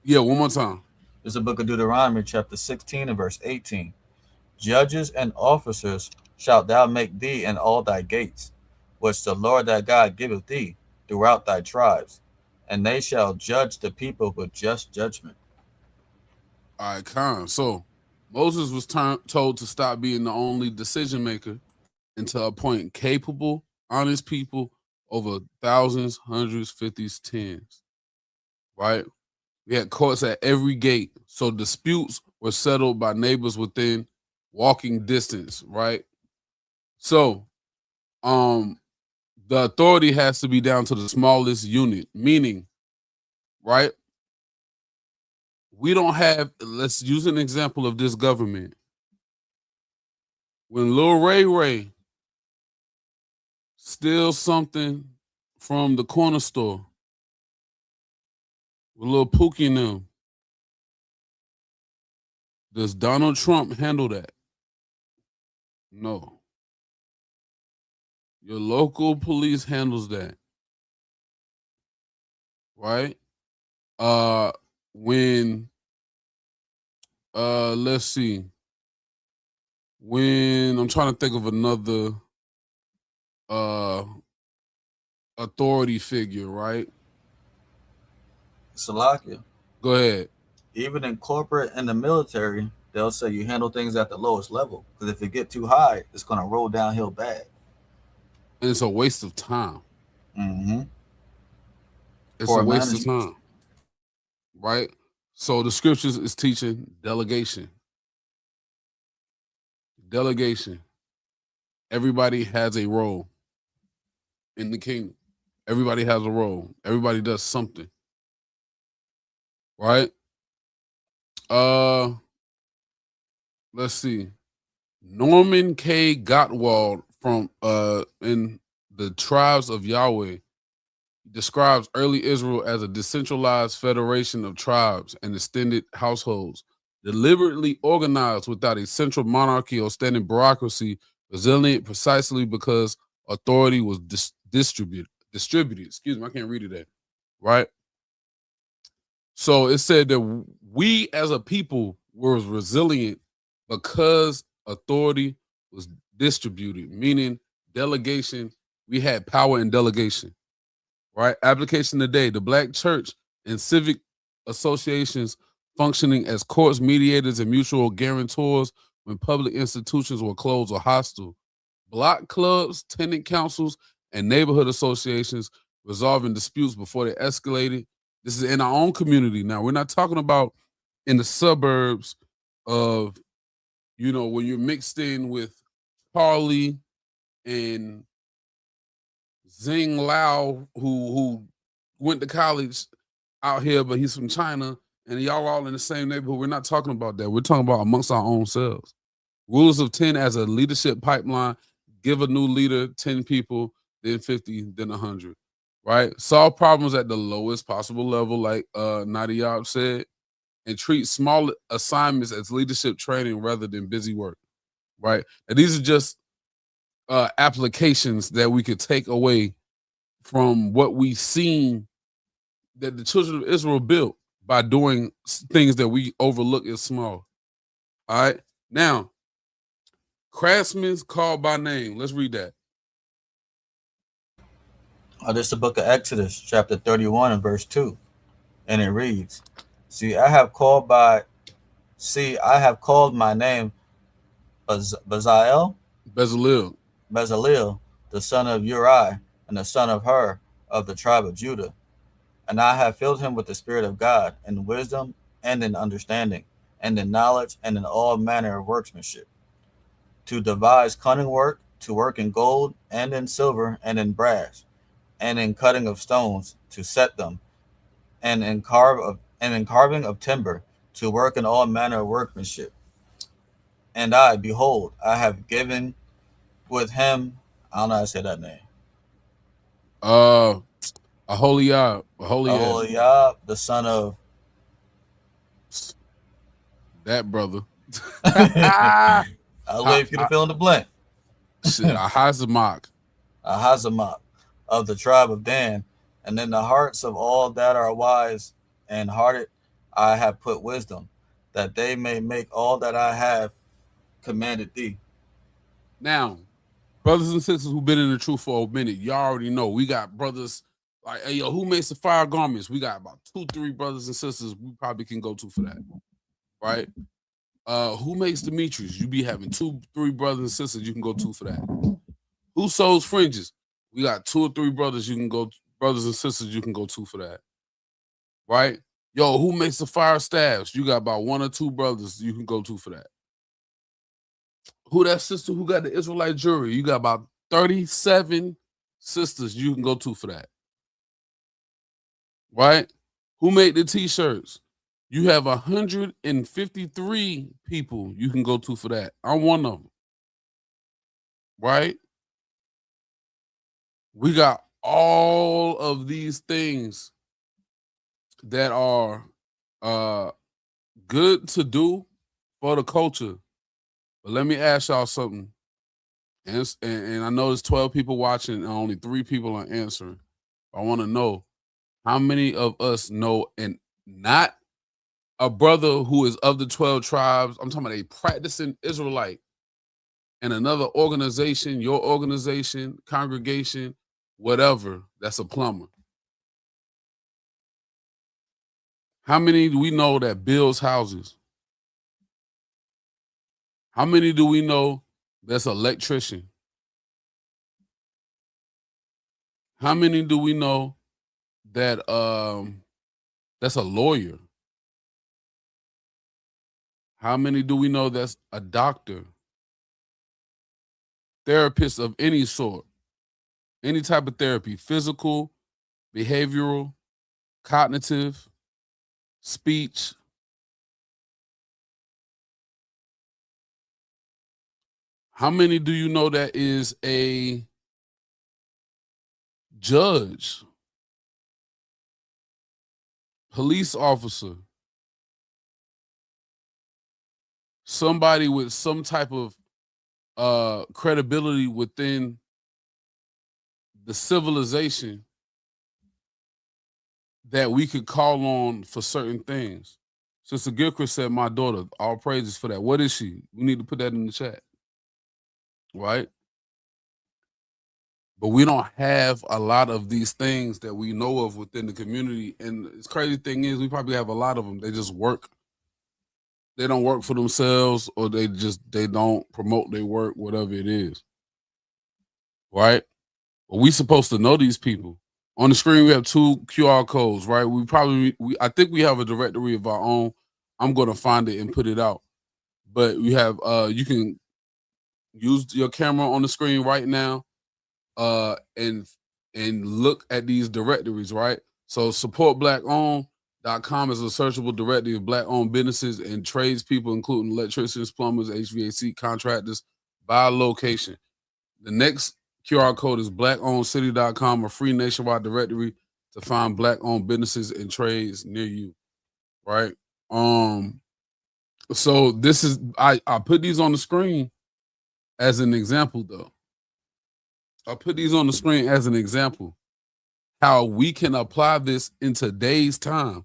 Yeah, one more time. This is the book of Deuteronomy, chapter 16 and verse 18. Judges and officers shalt thou make thee in all thy gates, which the Lord thy God giveth thee, throughout thy tribes, and they shall judge the people with just judgment. All right, Khan. So Moses was told to stop being the only decision maker and to appoint capable, honest people over thousands, hundreds, fifties, tens. Right? We had courts at every gate, so disputes were settled by neighbors within walking distance. Right? So, the authority has to be down to the smallest unit, meaning, right? We don't have, let's use an example of this government. When Lil Ray steals something from the corner store with Lil Pookie and them, does Donald Trump handle that? No. Your local police handles that. right? When let's see, when I'm trying to think of another authority figure, right? Salakia. Go ahead. Even in corporate and the military, they'll say you handle things at the lowest level. Because if it get too high, it's gonna roll downhill bad. And it's a waste of time. Mm-hmm. It's a Poor waste of management. time, right? So the scriptures is teaching delegation. Delegation. Everybody has a role in the kingdom. Everybody has a role. Everybody does something, right? Uh, let's see. Norman K. Gottwald from in the Tribes of Yahweh describes early Israel as a decentralized federation of tribes and extended households, deliberately organized without a central monarchy or standing bureaucracy, resilient precisely because authority was distributed. Distributed. Excuse me, I can't read it there. Right. So it said that we as a people were resilient because authority was distributed, meaning delegation. We had power in delegation, right? Application today, the Black church and civic associations functioning as courts, mediators, and mutual guarantors when public institutions were closed or hostile. Block clubs, tenant councils, and neighborhood associations resolving disputes before they escalated. This is in our own community. Now, we're not talking about in the suburbs of, when you're mixed in with Charlie and Zing Lao, who went to college out here, but he's from China, and y'all all in the same neighborhood. We're not talking about that. We're talking about amongst our own selves. Rules of 10 as a leadership pipeline. Give a new leader 10 people, then 50, then 100. Right? Solve problems at the lowest possible level, like Nadia said, and treat small assignments as leadership training rather than busy work. Right? And these are just applications that we could take away from what we've seen that the children of Israel built by doing things that we overlook as small. All right. Now, craftsmen called by name. Let's read that. This is the book of Exodus, chapter 31 and verse 2. And it reads, I have called my name Bezalel, Bezalel, the son of Uri, and the son of Hur, of the tribe of Judah. And I have filled him with the Spirit of God, in wisdom, and in understanding, and in knowledge, and in all manner of workmanship, to devise cunning work, to work in gold, and in silver, and in brass, and in cutting of stones, to set them, and in carving of timber, to work in all manner of workmanship. And I, behold, I have given with him, I don't know how to say that name, Aholiab, Aholiab, the son of that brother. I'll wait for you to fill in the blank. Ahisamach. Ahazamach, of the tribe of Dan, and in the hearts of all that are wise and hearted I have put wisdom, that they may make all that I have commanded thee. Now, brothers and sisters who've been in the truth for a minute, y'all already know we got brothers like, hey, yo, who makes the fire garments? We got about 2-3 brothers and sisters we probably can go to for that, right? Who makes Demetrius? You be having 2-3 brothers and sisters you can go to for that. Who sews fringes? We got 2 or 3 brothers brothers and sisters you can go to for that, right? Yo, who makes the fire staffs? You got about 1 or 2 brothers you can go to for that. Who that sister who got the Israelite jury? You got about 37 sisters you can go to for that. Right? Who made the t-shirts? You have 153 people you can go to for that. I'm one of them. Right? We got all of these things that are good to do for the culture. But let me ask y'all something. And I know there's 12 people watching and only 3 people are answering. I want to know, How many of us know, and not a brother who is of the 12 tribes, I'm talking about a practicing Israelite in another organization, your organization, congregation, whatever, that's a plumber? How many do we know that builds houses? How many do we know that's an electrician? How many do we know that that's a lawyer? How many do we know that's a doctor? Therapist of any sort, any type of therapy, physical, behavioral, cognitive, speech. How many do you know that is a judge, police officer, somebody with some type of credibility within the civilization that we could call on for certain things? Sister Gilchrist said, my daughter, all praises for that. What is she? We need to put that in the chat, right? But we don't have a lot of these things that we know of within the community. And the crazy thing is, we probably have a lot of them. They just work. They don't work for themselves, or they don't promote their work, whatever it is, right? But we supposed to know these people. On the screen, we have 2 QR codes, right? I think we have a directory of our own. I'm going to find it and put it out. But we have, you can use your camera on the screen right now, and look at these directories, right? So supportblackowned.com is a searchable directory of black-owned businesses and tradespeople, including electricians, plumbers, HVAC contractors, by location. The next QR code is blackownedcity.com, a free nationwide directory to find black-owned businesses and trades near you, right? So this is, I put these on the screen as an example, though. I put these on the screen as an example how we can apply this in today's time.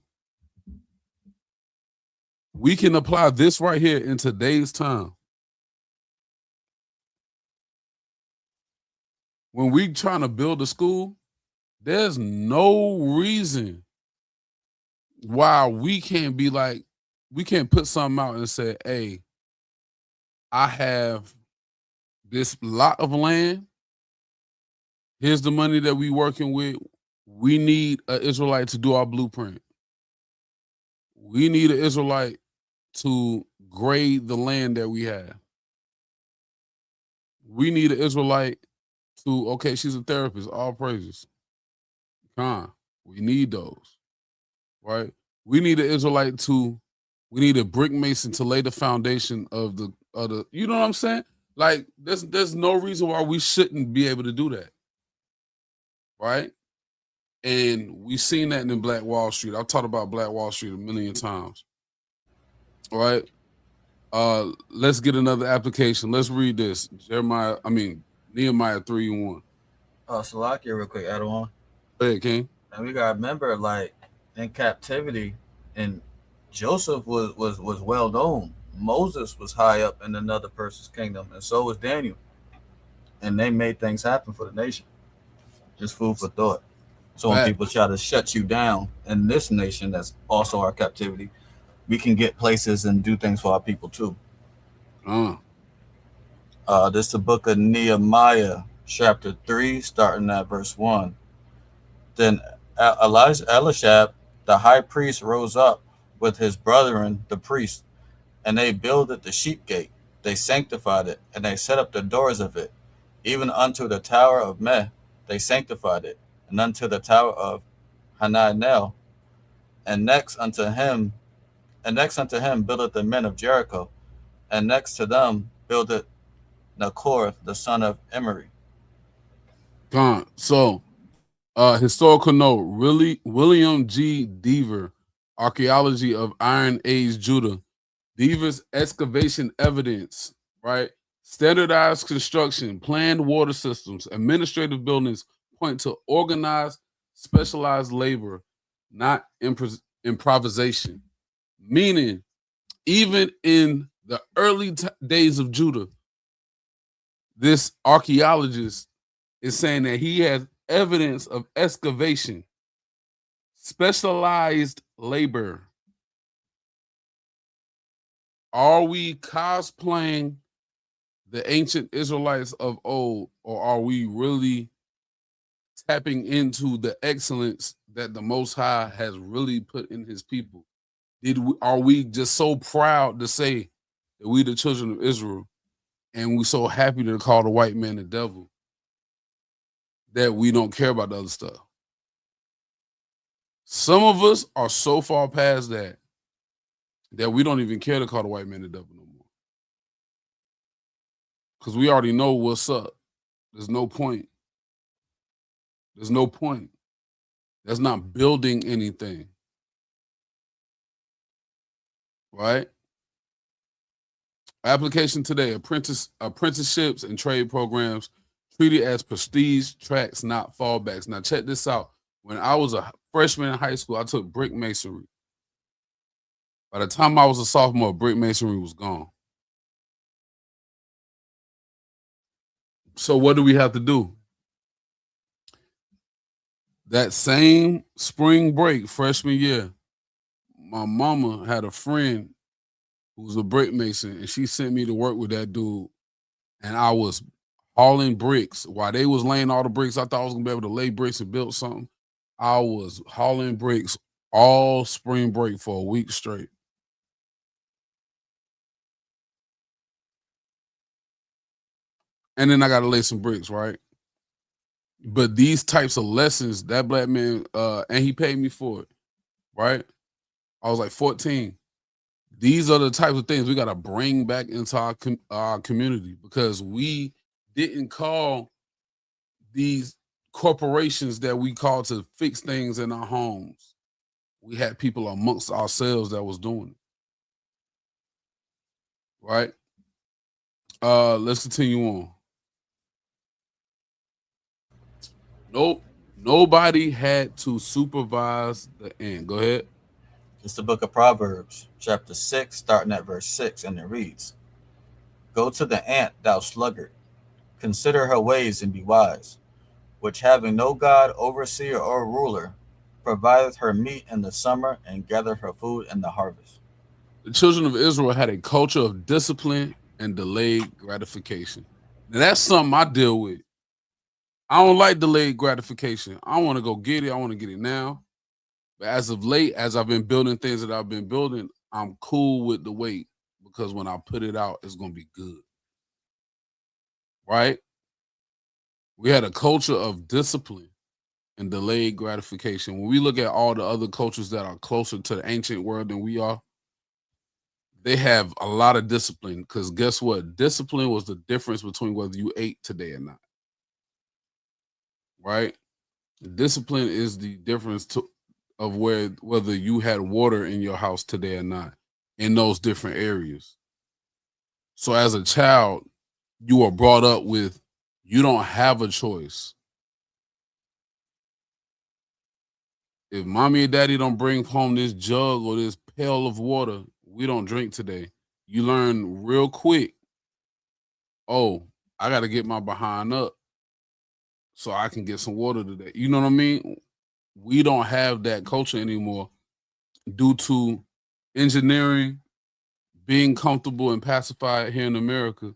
We can apply this right here in today's time. When we trying to build a school, there's no reason why we can't be like, we can't put something out and say, hey, I have this lot of land. Here's the money that we working with. We need an Israelite to do our blueprint. We need an Israelite to grade the land that we have. We need an Israelite to, okay, she's a therapist, all praises. We need those, right? We need an Israelite we need a brick mason to lay the foundation of the, you know what I'm saying? Like, there's no reason why we shouldn't be able to do that, right? And we've seen that in Black Wall Street. I've talked about Black Wall Street a million times, all right? Let's get another application. Let's read this. Nehemiah 3:1. Salakia, real quick, add on. Go ahead, King. And we gotta remember, like, in captivity, and Joseph was well known. Moses was high up in another person's kingdom, and so was Daniel. And they made things happen for the nation. Just food for thought. So when people try to shut you down in this nation, that's also our captivity, we can get places and do things for our people too. This is the book of Nehemiah, chapter 3, starting at verse 1. Then Elishab, the high priest, rose up with his brethren, the priests, and they builded the sheep gate. They sanctified it, and they set up the doors of it, even unto the tower of Meh. They sanctified it, and unto the tower of Hananel. And next unto him builded the men of Jericho, and next to them builded Nachor, the son of Emery. So, historical note: William G. Deaver, Archaeology of Iron Age Judah. Deaver's excavation evidence, right? Standardized construction, planned water systems, administrative buildings point to organized, specialized labor not improvisation. Meaning, even in the early days of Judah, this archaeologist is saying that he has evidence of excavation, specialized labor. Are we cosplaying the ancient Israelites of old, or are we really tapping into the excellence that the Most High has really put in his people? Are we just so proud to say that we the children of Israel, and we so happy to call the white man the devil, that we don't care about the other stuff? Some of us are so far past that we don't even care to call the white man the devil no more, because we already know what's up. There's no point. There's no point. That's not building anything, right? Application today: apprenticeships and trade programs treated as prestige tracks, not fallbacks. Now check this out. When I was a freshman in high school, I took brick masonry. By the time I was a sophomore, brick masonry was gone. So what do we have to do? That same spring break, freshman year, my mama had a friend who was a brick mason, and she sent me to work with that dude. And I was hauling bricks while they was laying all the bricks. I thought I was gonna be able to lay bricks and build something. I was hauling bricks all spring break for a week straight. And then I got to lay some bricks, right? But these types of lessons, that black man, and he paid me for it, right? I was like 14. These are the types of things we got to bring back into our community, because we didn't call these corporations that we call to fix things in our homes. We had people amongst ourselves that was doing it, right? Let's continue on. Nope. Nobody had to supervise the ant. Go ahead. It's the book of Proverbs, chapter 6, starting at verse 6, and it reads, Go to the ant, thou sluggard, consider her ways and be wise, which having no God, overseer, or ruler, provideth her meat in the summer and gathereth her food in the harvest. The children of Israel had a culture of discipline and delayed gratification. Now that's something I deal with. I don't like delayed gratification. I want to go get it. I want to get it now. But as of late, as I've been building things that I've been building, I'm cool with the wait, because when I put it out, it's going to be good. Right? We had a culture of discipline and delayed gratification. When we look at all the other cultures that are closer to the ancient world than we are, they have a lot of discipline, because guess what? Discipline was the difference between whether you ate today or not. Right? Discipline is the difference of whether you had water in your house today or not, in those different areas. So as a child, you are brought up with, you don't have a choice. If mommy and daddy don't bring home this jug or this pail of water, we don't drink today. You learn real quick, oh, I got to get my behind up so I can get some water today. You know what I mean? We don't have that culture anymore due to engineering, being comfortable and pacified here in America,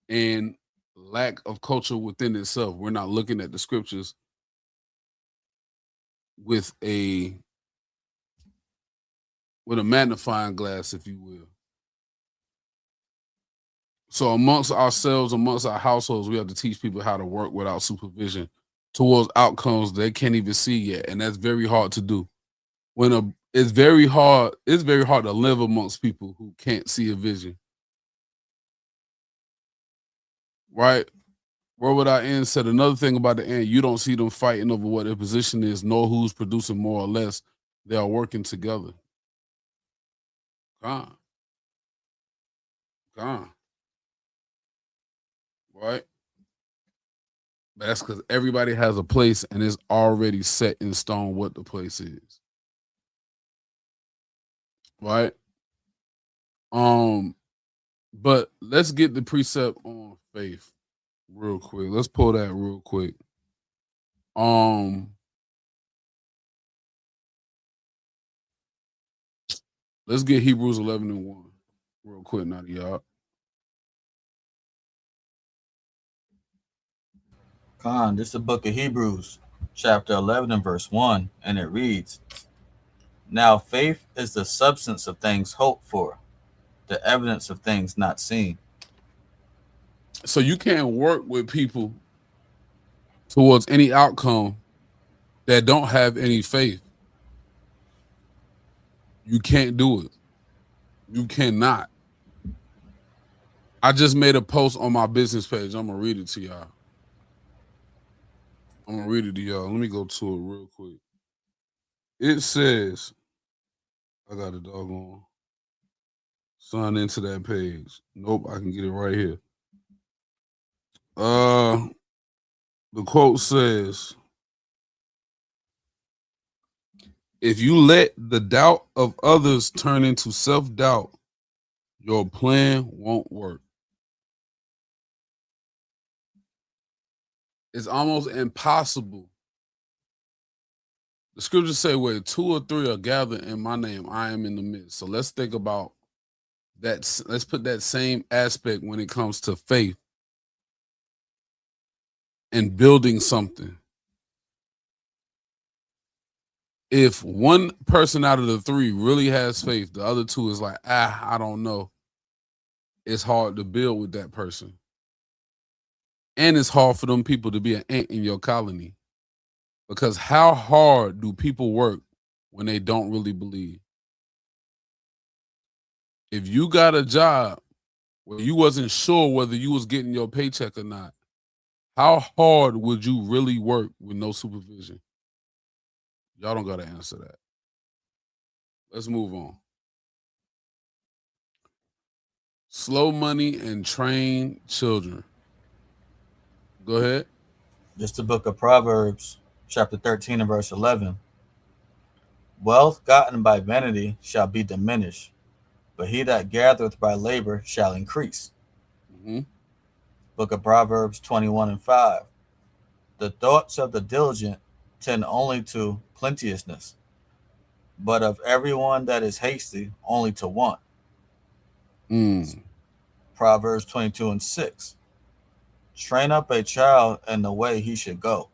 and lack of culture within itself. We're not looking at the scriptures with a magnifying glass, if you will. So amongst ourselves, amongst our households, we have to teach people how to work without supervision towards outcomes they can't even see yet. And that's very hard to do. It's very hard to live amongst people who can't see a vision. Right? Where would I end? Said another thing about the ant, you don't see them fighting over what their position is, nor who's producing more or less. They are working together. Gone. Right? That's because everybody has a place, and it's already set in stone what the place is. right? But let's get the precept on faith real quick. Let's pull that real quick. Let's get Hebrews 11:1 real quick, now, y'all. Khan, this is the book of Hebrews, chapter 11 and verse 1, and it reads, Now faith is the substance of things hoped for, the evidence of things not seen. So you can't work with people towards any outcome that don't have any faith. You can't do it. You cannot. I just made a post on my business page. I'm gonna read it to y'all. Let me go to it real quick. It says, I got a doggone sign into that page. Nope, I can get it right here. The quote says, if you let the doubt of others turn into self-doubt, your plan won't work. It's almost impossible. The scriptures say, where 2 or 3 are gathered in my name, I am in the midst. So let's think about that. Let's put that same aspect when it comes to faith and building something. If one person out of the 3 really has faith, the other 2 is like, I don't know. It's hard to build with that person. And it's hard for them people to be an ant in your colony. Because how hard do people work when they don't really believe? If you got a job where you wasn't sure whether you was getting your paycheck or not, how hard would you really work with no supervision? Y'all don't got to answer that. Let's move on. Slow money and train children. Go ahead. This is the book of Proverbs, chapter 13 and verse 11. Wealth gotten by vanity shall be diminished, but he that gathereth by labor shall increase. Mm-hmm. Book of Proverbs 21 and 5. The thoughts of the diligent tend only to plenteousness, but of everyone that is hasty only to want. Proverbs 22 and 6. Train up a child in the way he should go,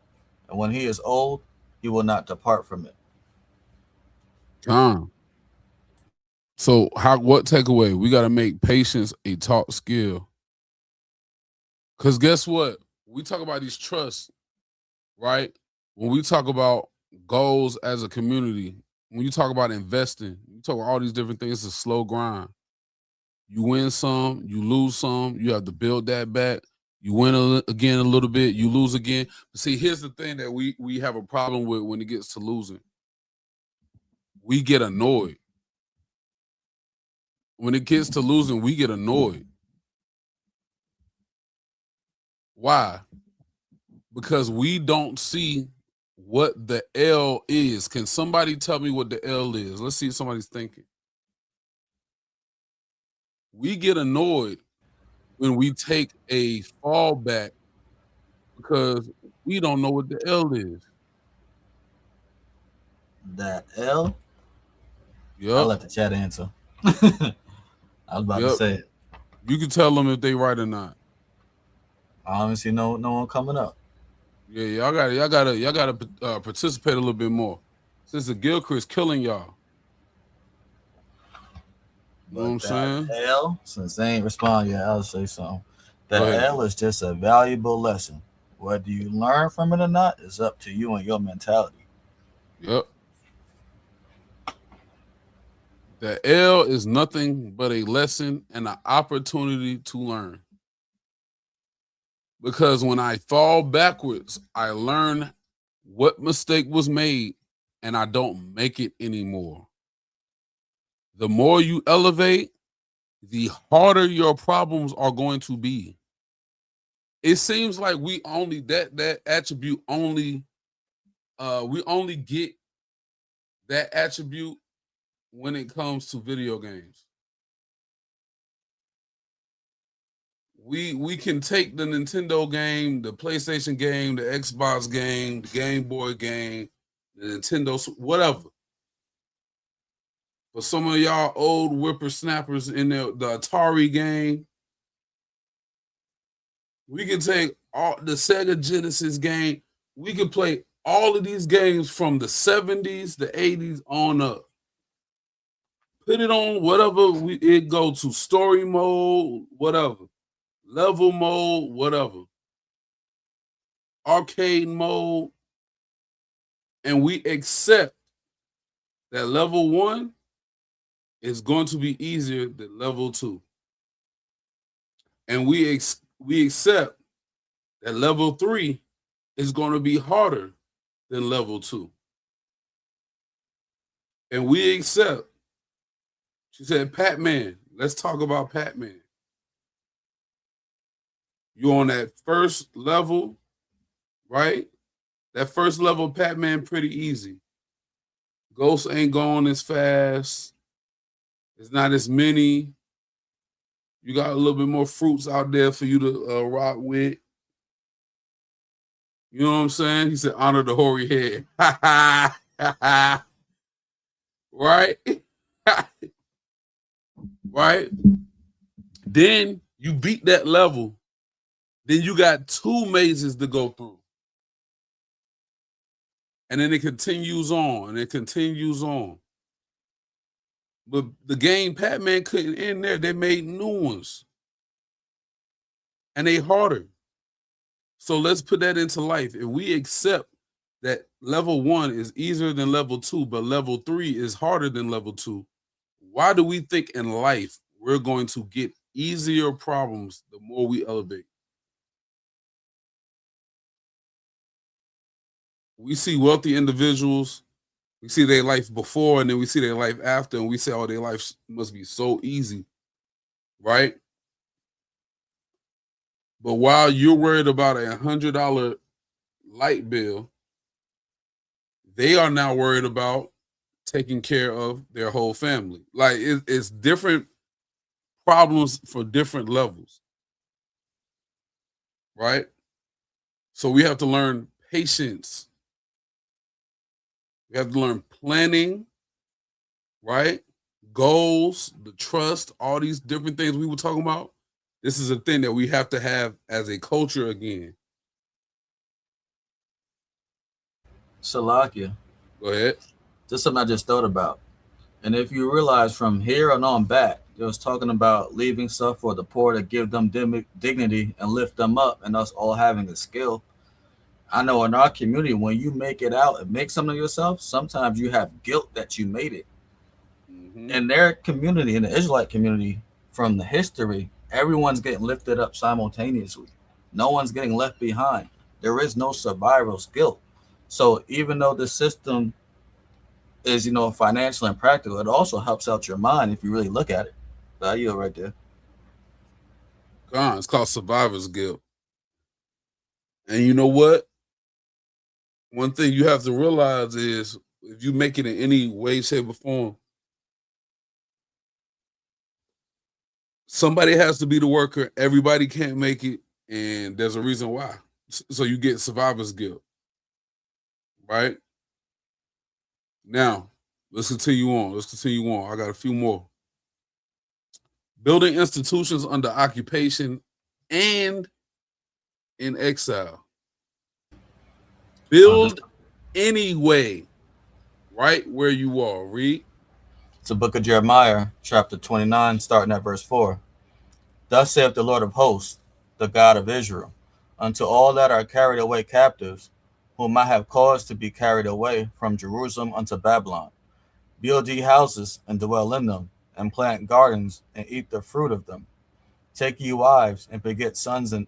and when he is old, he will not depart from it. So what takeaway? We got to make patience a taught skill. Because guess what? We talk about these trusts, right? When we talk about goals as a community, when you talk about investing, you talk about all these different things, it's a slow grind. You win some, you lose some, you have to build that back. You win again a little bit, you lose again. See, here's the thing that we have a problem with when it gets to losing. We get annoyed. When it gets to losing, we get annoyed. Why? Because we don't see what the L is. Can somebody tell me what the L is? Let's see if somebody's thinking. We get annoyed when we take a fallback because we don't know what the L is. That L? Yep. I'll let the chat answer. I was about to say it. You can tell them if they right or not. I don't see no one coming up. Yeah, y'all gotta participate a little bit more. Since the Gilchrist killing y'all. You know what I'm saying? L, since they ain't respond yet, I'll say something. The L is just a valuable lesson. Whether you learn from it or not is up to you and your mentality. Yep. The L is nothing but a lesson and an opportunity to learn. Because when I fall backwards, I learn what mistake was made and I don't make it anymore. The more you elevate, the harder your problems are going to be. It seems like we only that attribute only we only get that attribute when it comes to video games. We can take the Nintendo game, the PlayStation game, the Xbox game, the Game Boy game, the Nintendo, whatever. For some of y'all old whippersnappers in the Atari game, we can take all the Sega Genesis game. We can play all of these games from the 70s, the 80s on up. Put it on whatever it go to, story mode, whatever, level mode, whatever, arcade mode, and we accept that level 1 is going to be easier than level 2, and we accept that level 3 is going to be harder than level 2, and we accept. She said, Pac-Man. Let's talk about Pac-Man. You're on that first level, right? That first level of Pac-Man pretty easy. Ghosts ain't going as fast. It's not as many. You got a little bit more fruits out there for you to rock with. You know what I'm saying? He said, honor the hoary head. Right? Right? Then you beat that level. Then you got 2 mazes to go through. And then it continues on, and it continues on. But the game Pac-Man couldn't end there. They made new ones. And they harder. So let's put that into life. If we accept that level 1 is easier than level 2, but level 3 is harder than level 2, why do we think in life we're going to get easier problems the more we elevate? We see wealthy individuals, we see their life before, and then we see their life after, and we say, oh, their life must be so easy, right? But while you're worried about a $100 light bill, they are now worried about taking care of their whole family. Like it's different problems for different levels, right? So we have to learn patience. We have to learn planning, right? Goals, the trust, all these different things we were talking about. This is a thing that we have to have as a culture again. Salakia. Go ahead. This is something I just thought about. And if you realize from here on back, it was talking about leaving stuff for the poor to give them dignity and lift them up, and us all having a skill. I know in our community, when you make it out and make something of yourself, sometimes you have guilt that you made it. Mm-hmm. In their community, in the Israelite community, from the history, everyone's getting lifted up simultaneously. No one's getting left behind. There is no survival skill. So even though the system is, financial and practical, it also helps out your mind if you really look at it. But you right there. It's called survivor's guilt. And you know what? One thing you have to realize is if you make it in any way, shape, or form, somebody has to be the worker. Everybody can't make it, and there's a reason why. So you get survivor's guilt, right? Now, let's continue on. I got a few more. Building institutions under occupation and in exile. Build anyway, right where you are. Read. It's the book of Jeremiah, chapter 29, starting at verse 4. Thus saith the Lord of hosts, the God of Israel, unto all that are carried away captives, whom I have caused to be carried away from Jerusalem unto Babylon. Build ye houses and dwell in them, and plant gardens and eat the fruit of them. Take ye wives and beget sons and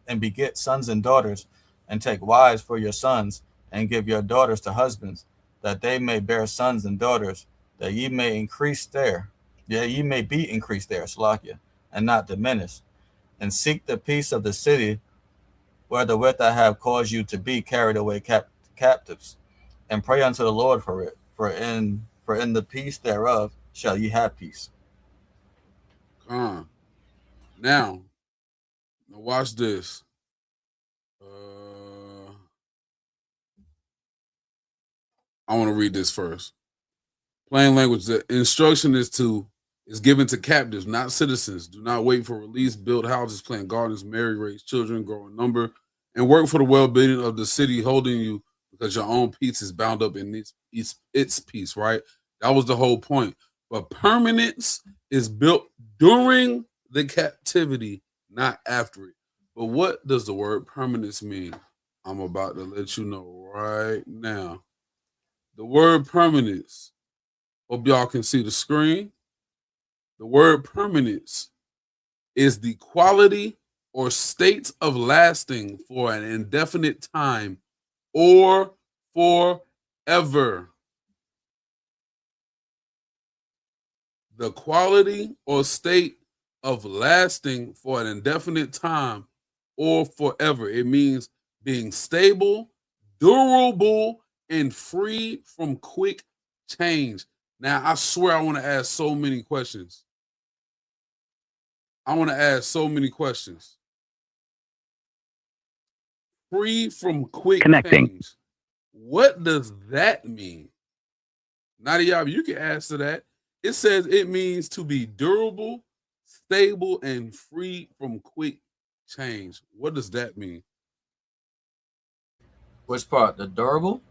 daughters, and take wives for your sons, and give your daughters to husbands, that they may bear sons and daughters, that ye may increase there. Yeah, ye may be increased there, Salakia, and not diminished. And seek the peace of the city, wherewith I have caused you to be carried away captives, and pray unto the Lord for it. For in the peace thereof shall ye have peace. Now, now watch this. I want to read this first. Plain language. The instruction is given to captives, not citizens. Do not wait for release. Build houses, plant gardens, marry, raise children, grow in number, and work for the well-being of the city holding you, because your own peace is bound up in its peace, right? That was the whole point. But permanence is built during the captivity, not after it. But what does the word permanence mean? I'm about to let you know right now. The word permanence, hope y'all can see the screen. The word permanence is the quality or state of lasting for an indefinite time or forever. The quality or state of lasting for an indefinite time or forever. It means being stable, durable, and free from quick change. Now, I swear I want to ask so many questions. Free from quick change. What does that mean? Nadia, you can answer that. It says it means to be durable, stable, and free from quick change. What does that mean? Which part? The durable?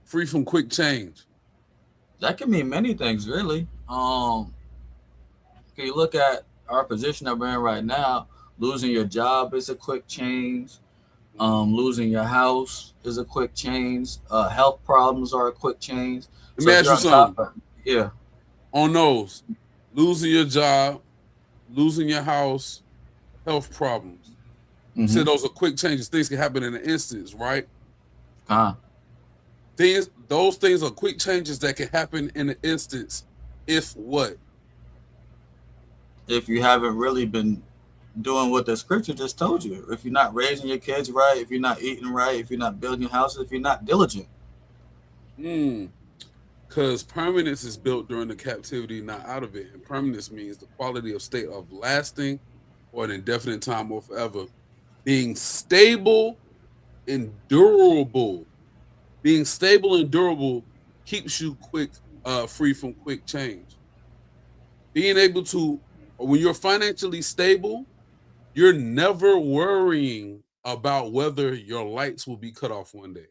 Free from quick change. That can mean many things, really. If you look at our position that we're in right now, losing your job is a quick change. Losing your house is a quick change. Health problems are a quick change. Let me ask you something. Yeah. On those, losing your job, losing your house, health problems. You said those are quick changes. Things can happen in an instant, right? Those things are quick changes that can happen in an instance. If what? If you haven't really been doing what the scripture just told you, if you're not raising your kids right, if you're not eating right, if you're not building houses, if you're not diligent. Because permanence is built during the captivity, not out of it. And permanence means the quality of state of lasting for an indefinite time or forever. Being stable and durable. Being stable and durable keeps you free from quick change. Being able to, when you're financially stable, you're never worrying about whether your lights will be cut off one day,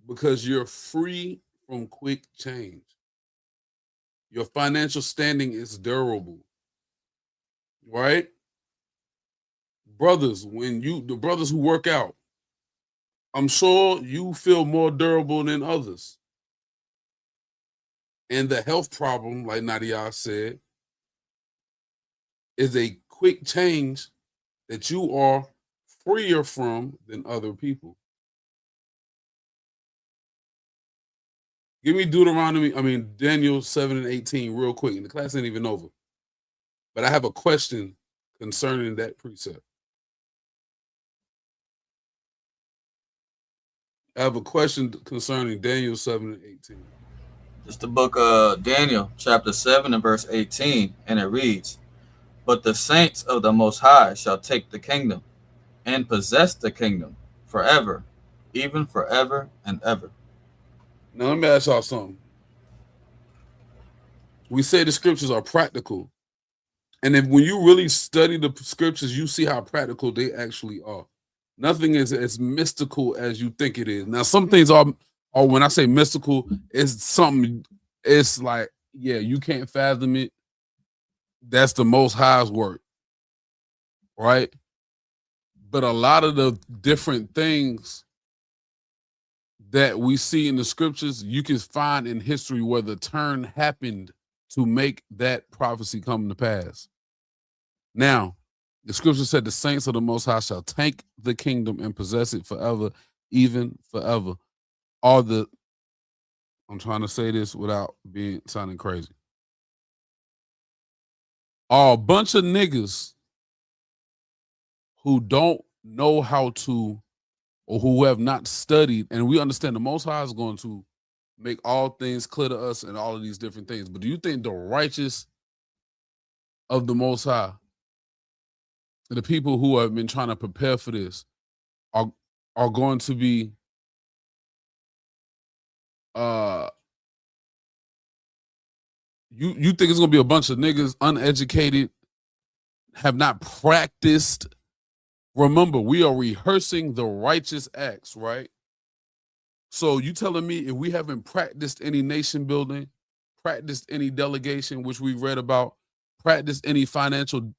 because you're free from quick change. Your financial standing is durable, right? Brothers, the brothers who work out, I'm sure you feel more durable than others. And the health problem, like Nadia said, is a quick change that you are freer from than other people. Give me Daniel 7:18 real quick. And the class ain't even over. But I have a question concerning that precept. I have a question concerning Daniel 7:18. It's the book of Daniel, chapter 7 and verse 18, and it reads, "But the saints of the Most High shall take the kingdom and possess the kingdom forever, even forever and ever." Now, let me ask y'all something. We say the scriptures are practical. And when you really study the scriptures, you see how practical they actually are. Nothing is as mystical as you think it is. Now, some things are when I say mystical, it's something, it's like, yeah, you can't fathom it. That's the Most High's work, right? But a lot of the different things that we see in the scriptures, you can find in history where the turn happened to make that prophecy come to pass. Now, the scripture said the saints of the Most High shall take the kingdom and possess it forever, even forever. I'm trying to say this without sounding crazy. Are a bunch of niggas who don't know how to, or who have not studied, and we understand the Most High is going to make all things clear to us and all of these different things. But do you think the righteous of the Most High, the people who have been trying to prepare for this, are going to be you think it's gonna be a bunch of niggas uneducated, have not practiced? Remember, we are rehearsing the righteous acts, right? So you telling me if we haven't practiced any nation building, practiced any delegation, which we read about, practiced any financial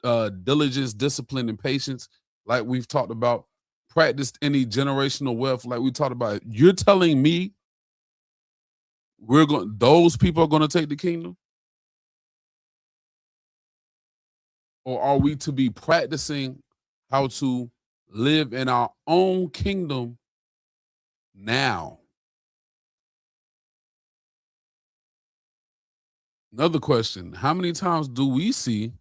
diligence, discipline, and patience, like we've talked about, practiced any generational wealth, like we talked about, you're telling me those people are going to take the kingdom? Or are we to be practicing how to live in our own kingdom now? Another question, how many times do we see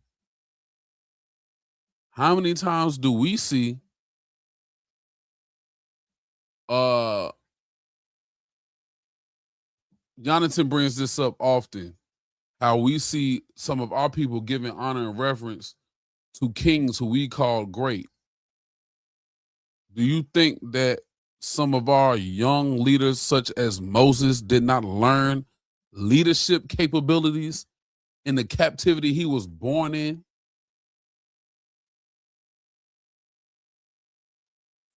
Jonathan brings this up often, how we see some of our people giving honor and reverence to kings who we call great. Do you think that some of our young leaders, such as Moses, did not learn leadership capabilities in the captivity he was born in,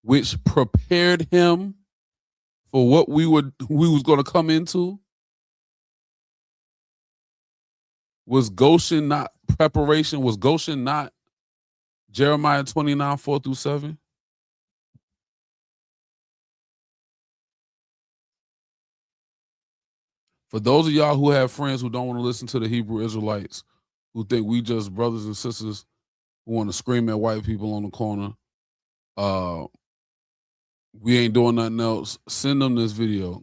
which prepared him for what we was going to come into? Was Goshen not preparation? Was Goshen not Jeremiah 29, 4-7? For those of y'all who have friends who don't want to listen to the Hebrew Israelites, who think we just brothers and sisters who want to scream at white people on the corner, we ain't doing nothing else, send them this video.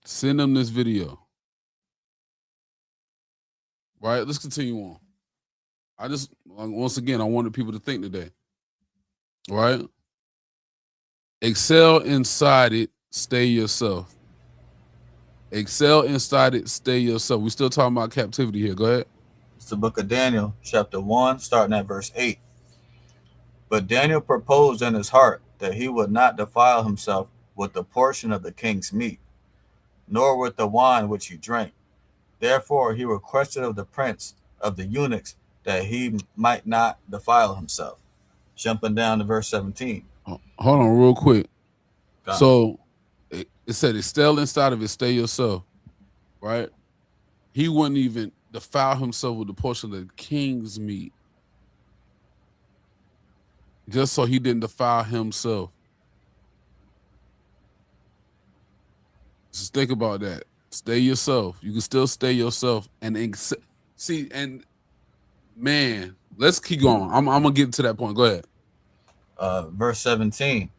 Send them this video. Right? Let's continue on. Once again, I wanted people to think today. Right? Excel inside it, stay yourself. Excel inside it, stay yourself. We still talking about captivity here. Go ahead. It's the book of Daniel, chapter 1, starting at verse 8. But Daniel proposed in his heart that he would not defile himself with the portion of the king's meat, nor with the wine which he drank. Therefore he requested of the prince of the eunuchs that he might not defile himself. Jumping down to verse 17. Hold on real quick. So it said, it's still inside of it, stay yourself, right? He wouldn't even defile himself with the portion of the king's meat, just so he didn't defile himself. Just think about that. Stay yourself. You can still stay yourself. And see, and man, let's keep going. I'm gonna get to that point. Go ahead. Verse 17.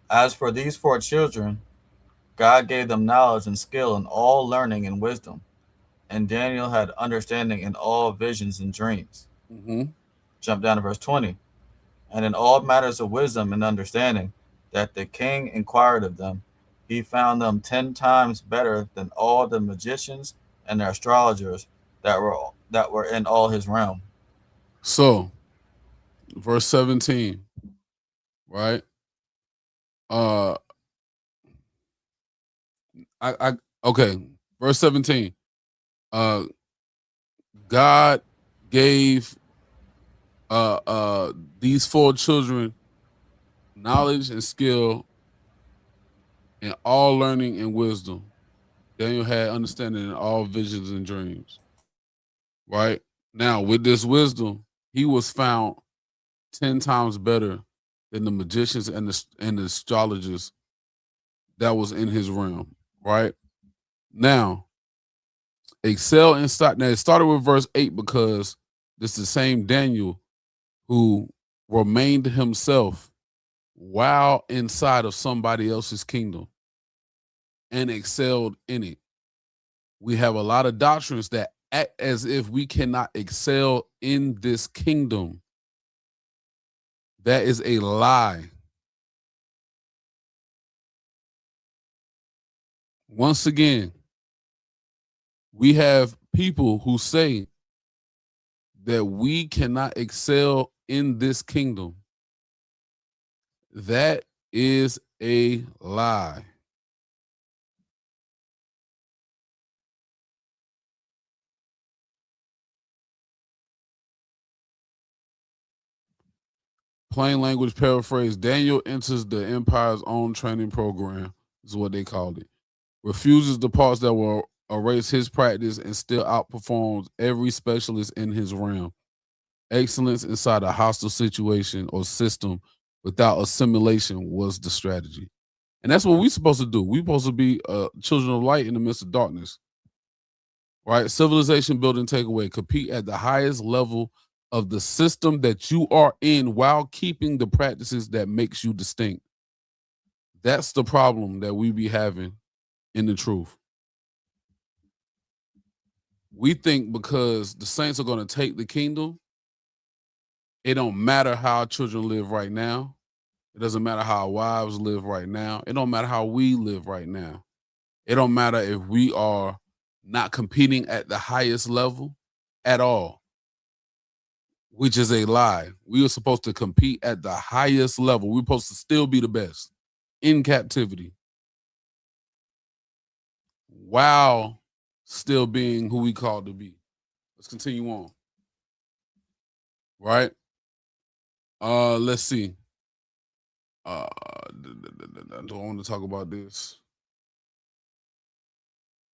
As for these 4 children, God gave them knowledge and skill in all learning and wisdom. And Daniel had understanding in all visions and dreams. Jump down to verse 20. And in all matters of wisdom and understanding, that the king inquired of them, he found them 10 times better than all the magicians and the astrologers that were in all his realm. So, verse 17, right? Okay, verse 17. God gave these 4 children knowledge and skill in all learning and wisdom. Daniel had understanding in all visions and dreams. Right? Now, with this wisdom, he was found 10 times better than the magicians and the astrologers that was in his realm. Right? Now, excel inside. Now, it started with verse 8 because this is the same Daniel who remained himself while inside of somebody else's kingdom and excelled in it. We have a lot of doctrines that act as if we cannot excel in this kingdom. That is a lie. Once again, we have people who say that we cannot excel in this kingdom. That is a lie. Plain language paraphrase, Daniel enters the empire's own training program, is what they called it. Refuses the parts that will erase his practice and still outperforms every specialist in his realm. Excellence inside a hostile situation or system without assimilation was the strategy. And that's what we're supposed to do. We're supposed to be children of light in the midst of darkness. Right? Civilization building takeaway. Compete at the highest level of the system that you are in while keeping the practices that makes you distinct. That's the problem that we be having in the truth. We think because the saints are going to take the kingdom, it don't matter how our children live right now. It doesn't matter how our wives live right now. It don't matter how we live right now. It don't matter if we are not competing at the highest level at all, which is a lie. We are supposed to compete at the highest level. We're supposed to still be the best in captivity while still being who we called to be. Let's continue on. Right? Let's see. Do I want to talk about this?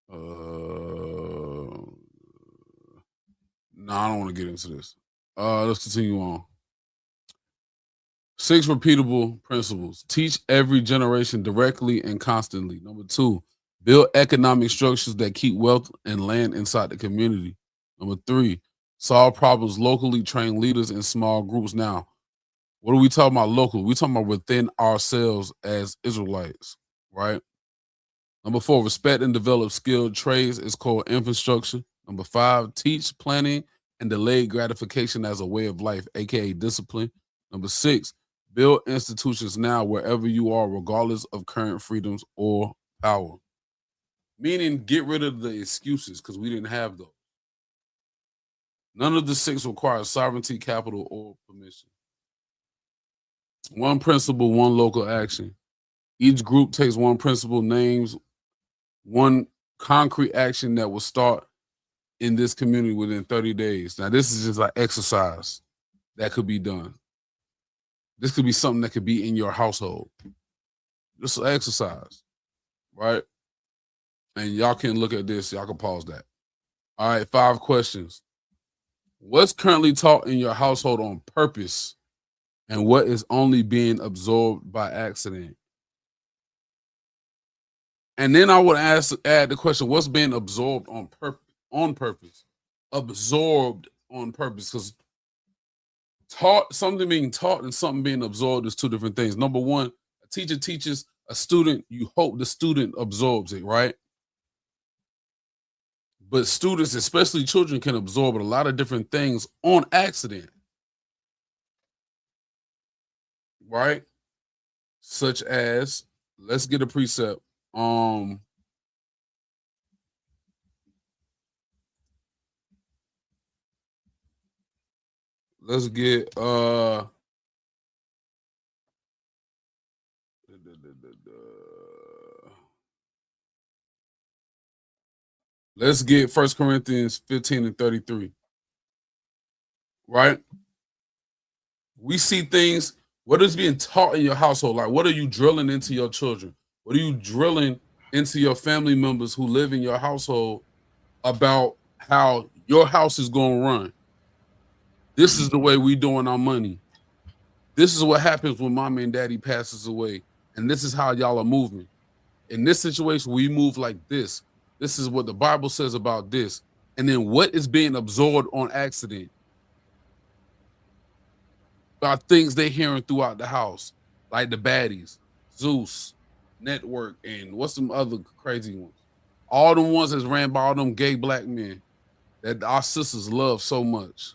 No, I don't want to get into this. Let's continue on. 6 repeatable principles. Teach every generation directly and constantly. Number 2, build economic structures that keep wealth and land inside the community. Number 3, solve problems locally, train leaders in small groups. Now, what are we talking about locally? We're talking about within ourselves as Israelites, right? Number 4, respect and develop skilled trades is called infrastructure. Number 5, teach planning and delayed gratification as a way of life, aka discipline. Number 6, build institutions now wherever you are, regardless of current freedoms or power. Meaning, get rid of the excuses because we didn't have those. None of the 6 requires sovereignty, capital, or permission. 1 principle, 1 local action. Each group takes 1 principle, names 1 concrete action that will start in this community within 30 days. Now, this is just like exercise that could be done. This could be something that could be in your household. Just an exercise, right? And y'all can look at this. Y'all can pause that. All right, 5 questions. What's currently taught in your household on purpose, and what is only being absorbed by accident? And then I would add the question: what's being absorbed on purpose? Absorbed on purpose, because something being taught and something being absorbed is 2 different things. Number 1, a teacher teaches a student. You hope the student absorbs it, right? But students, especially children, can absorb a lot of different things on accident, right? Such as, let's get a precept. Let's get let's get 1 Corinthians 15:33. Right? We see things. What is being taught in your household? Like, what are you drilling into your children? What are you drilling into your family members who live in your household about how your house is going to run? This is the way we doing our money. This is what happens when mommy and daddy passes away. And this is how y'all are moving. In this situation, we move like this. This is what the Bible says about this. And then what is being absorbed on accident? About things they're hearing throughout the house, like the baddies, Zeus, Network, and what's some other crazy ones? All the ones that's ran by all them gay black men that our sisters love so much.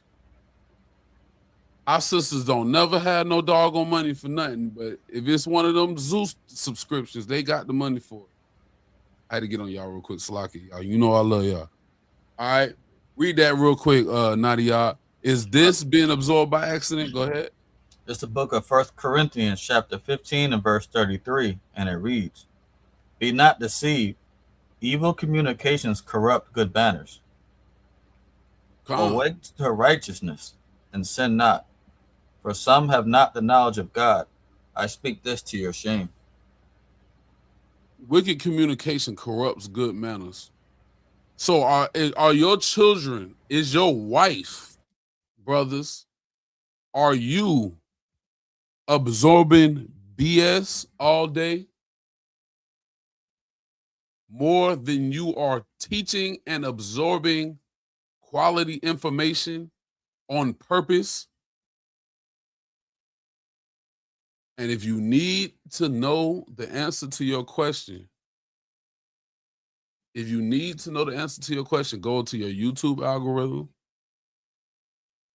Our sisters don't never have no doggone money for nothing, but if it's one of them Zeus subscriptions, they got the money for it. I had to get on y'all real quick, Slocky. Y'all, you know I love y'all. All right. Read that real quick, Nadia. Is this being absorbed by accident? Go ahead. It's the book of 1 Corinthians, chapter 15 and verse 33, and it reads, "Be not deceived. Evil communications corrupt good manners. Come. Awake to righteousness, and sin not. For some have not the knowledge of God. I speak this to your shame." Wicked communication corrupts good manners. So are your children, is your wife, brothers, are you absorbing BS all day more than you are teaching and absorbing quality information on purpose? And if you need to know the answer to your question, go to your YouTube algorithm.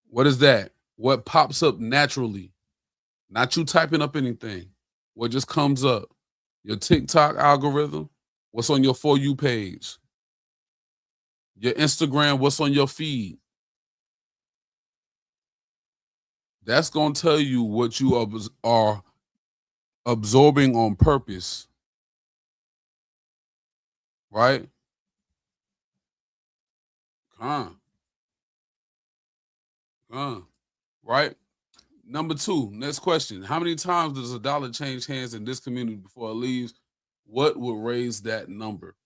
What is that? What pops up naturally? Not you typing up anything. What just comes up? Your TikTok algorithm, what's on your For You page? Your Instagram, what's on your feed? That's going to tell you what you are absorbing on purpose, right? Right? Number two, next question. How many times does a dollar change hands in this community before it leaves? What would raise that number?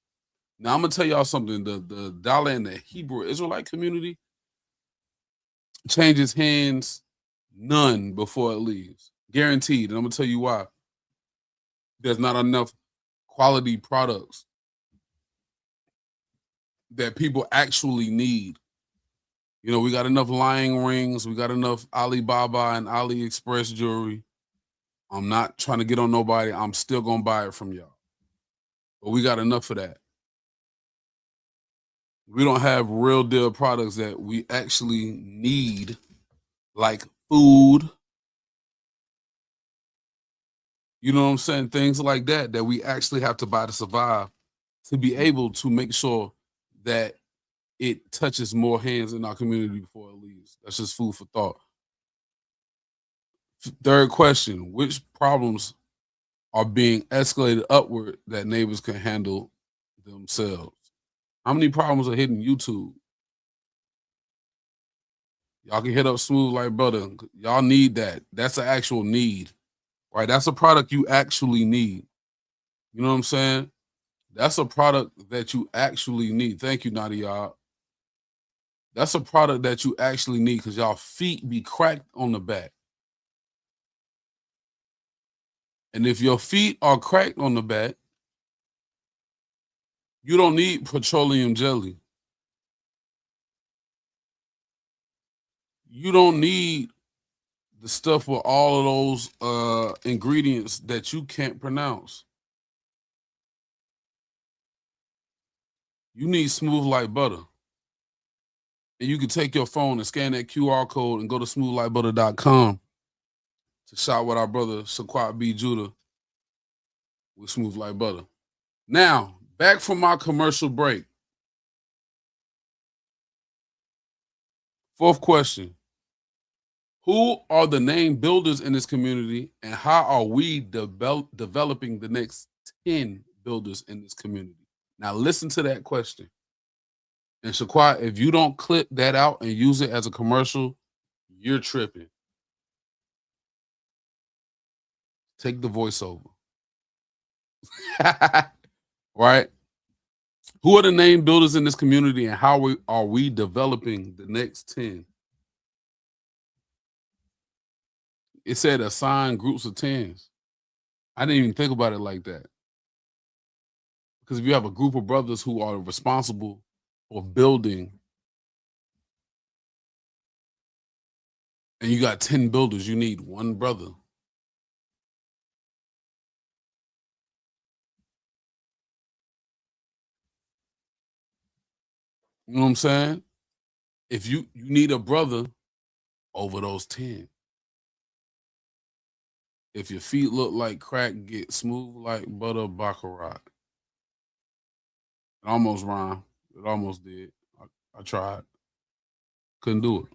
Now, I'm going to tell y'all something. The dollar in the Hebrew Israelite community changes hands none before it leaves. Guaranteed. And I'm going to tell you why. There's not enough quality products that people actually need. You know, we got enough lying rings. We got enough Alibaba and AliExpress jewelry. I'm not trying to get on nobody. I'm still going to buy it from y'all. But we got enough of that. We don't have real deal products that we actually need, like food. You know what I'm saying? Things like that we actually have to buy to survive, to be able to make sure that it touches more hands in our community before it leaves. That's just food for thought. Third question, which problems are being escalated upward that neighbors can handle themselves? How many problems are hitting YouTube? Y'all can hit up Smooth like Butter. Y'all need that. That's an actual need, right? That's a product you actually need. You know what I'm saying? That's a product that you actually need. Thank you, Nadia. That's a product that you actually need because y'all feet be cracked on the back. And if your feet are cracked on the back, you don't need petroleum jelly. You don't need the stuff with all of those ingredients that you can't pronounce. You need Smooth like Butter. And you can take your phone and scan that QR code and go to smoothlightbutter.com to shop with our brother Shaquat B. Judah with Smooth Like Butter. Now, back from our commercial break. Fourth question. Who are the name builders in this community, and how are we developing the next 10 builders in this community? Now, listen to that question. And Shaquat, if you don't clip that out and use it as a commercial, you're tripping. Take the voiceover. Right? Who are the name builders in this community, and how are we developing the next 10? It said assign groups of 10s. I didn't even think about it like that. Because if you have a group of brothers who are responsible for building, and you got 10 builders, you need one brother. You know what I'm saying? If you need a brother over those 10. If your feet look like crack, get Smooth like Butter Baccarat. It almost rhymed. It almost did. I tried. Couldn't do it.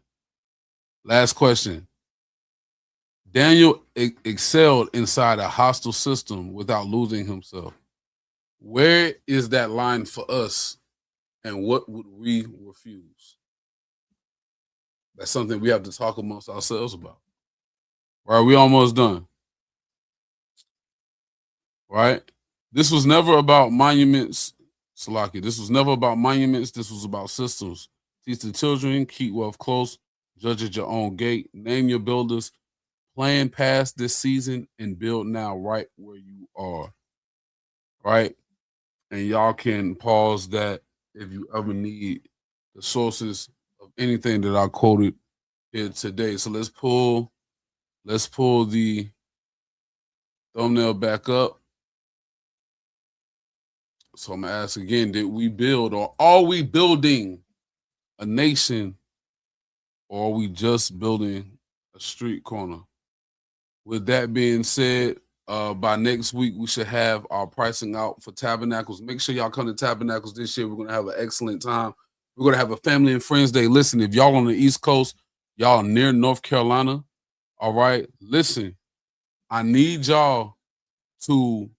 Last question. Daniel excelled inside a hostile system without losing himself. Where is that line for us, and what would we refuse? That's something we have to talk amongst ourselves about. Right? We almost done. Right? This was never about monuments, Salaki. This was never about monuments. This was about systems. Teach the children, keep wealth close, judge at your own gate, name your builders, plan past this season, and build now right where you are. Right? And y'all can pause that if you ever need the sources of anything that I quoted here today. So let's pull the thumbnail back up. So I'm gonna ask again, did we build, or are we building a nation, or are we just building a street corner? With that being said, by next week, we should have our pricing out for Tabernacles. Make sure y'all come to Tabernacles this year. We're going to have an excellent time. We're going to have a family and friends day. Listen, if y'all on the East Coast, y'all near North Carolina, all right, listen, I need y'all to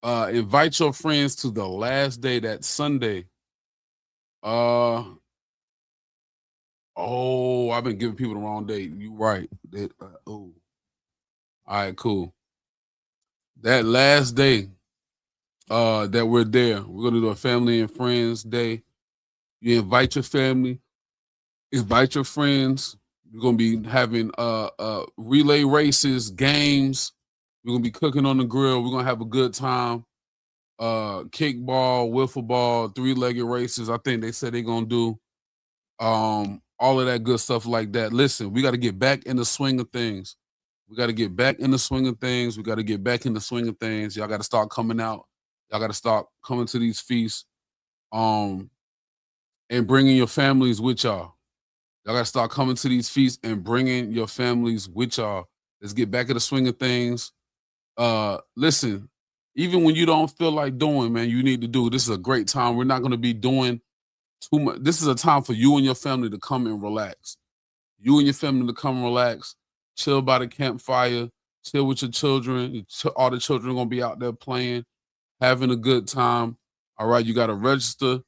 invite your friends to the last day, that Sunday. Oh, I've been giving people the wrong date. You right. All right, cool. That last day that we're there, we're gonna do a family and friends day. You invite your family, invite your friends. We're gonna be having relay races, games. We're gonna be cooking on the grill. We're gonna have a good time. Kickball, wiffle ball, 3-legged races. I think they said they're gonna do all of that good stuff like that. Listen, we got to get back in the swing of things. We got to get back in the swing of things. We got to get back in the swing of things. Y'all got to start coming out. Y'all got to start coming to these feasts, and bringing your families with y'all. Y'all got to start coming to these feasts and bringing your families with y'all. Let's get back in the swing of things. Listen, even when you don't feel like doing, man, you need to do. This is a great time. We're not going to be doing too much. This is a time for you and your family to come and relax. You and your family to come and relax. Chill by the campfire, chill with your children. All the children are going to be out there playing, having a good time. All right, you got to register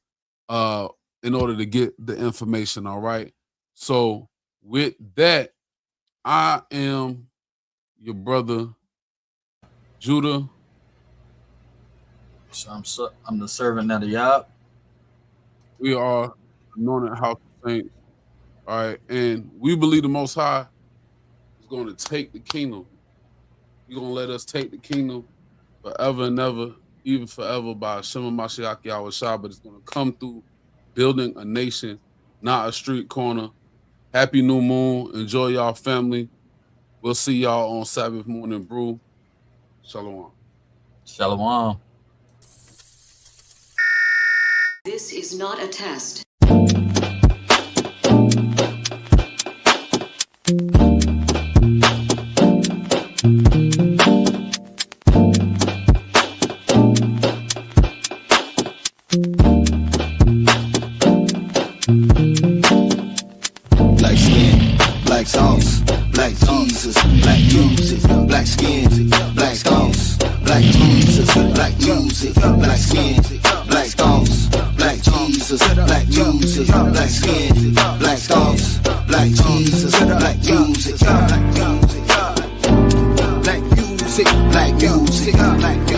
in order to get the information, all right? So with that, I am your brother, Judah. So I'm the servant of the Yah. We are Anointed House of Saints, all right? And we believe the Most High is going to take the kingdom. He's going to let us take the kingdom forever and ever, even forever, by Hashem Mashiach Yahweh Shah, but it's going to come through building a nation, not a street corner. Happy new moon. Enjoy y'all family. We'll see y'all on Sabbath morning brew. Shalom. Shalom. This is not a test. Black skin, black sauce, black Jesus, black music, black skin, black sauce, black Jesus, black music, black skin, black sauce, black Jesus, black music, black skin, black sauce, black Jesus, black music, black music, black music, black music, black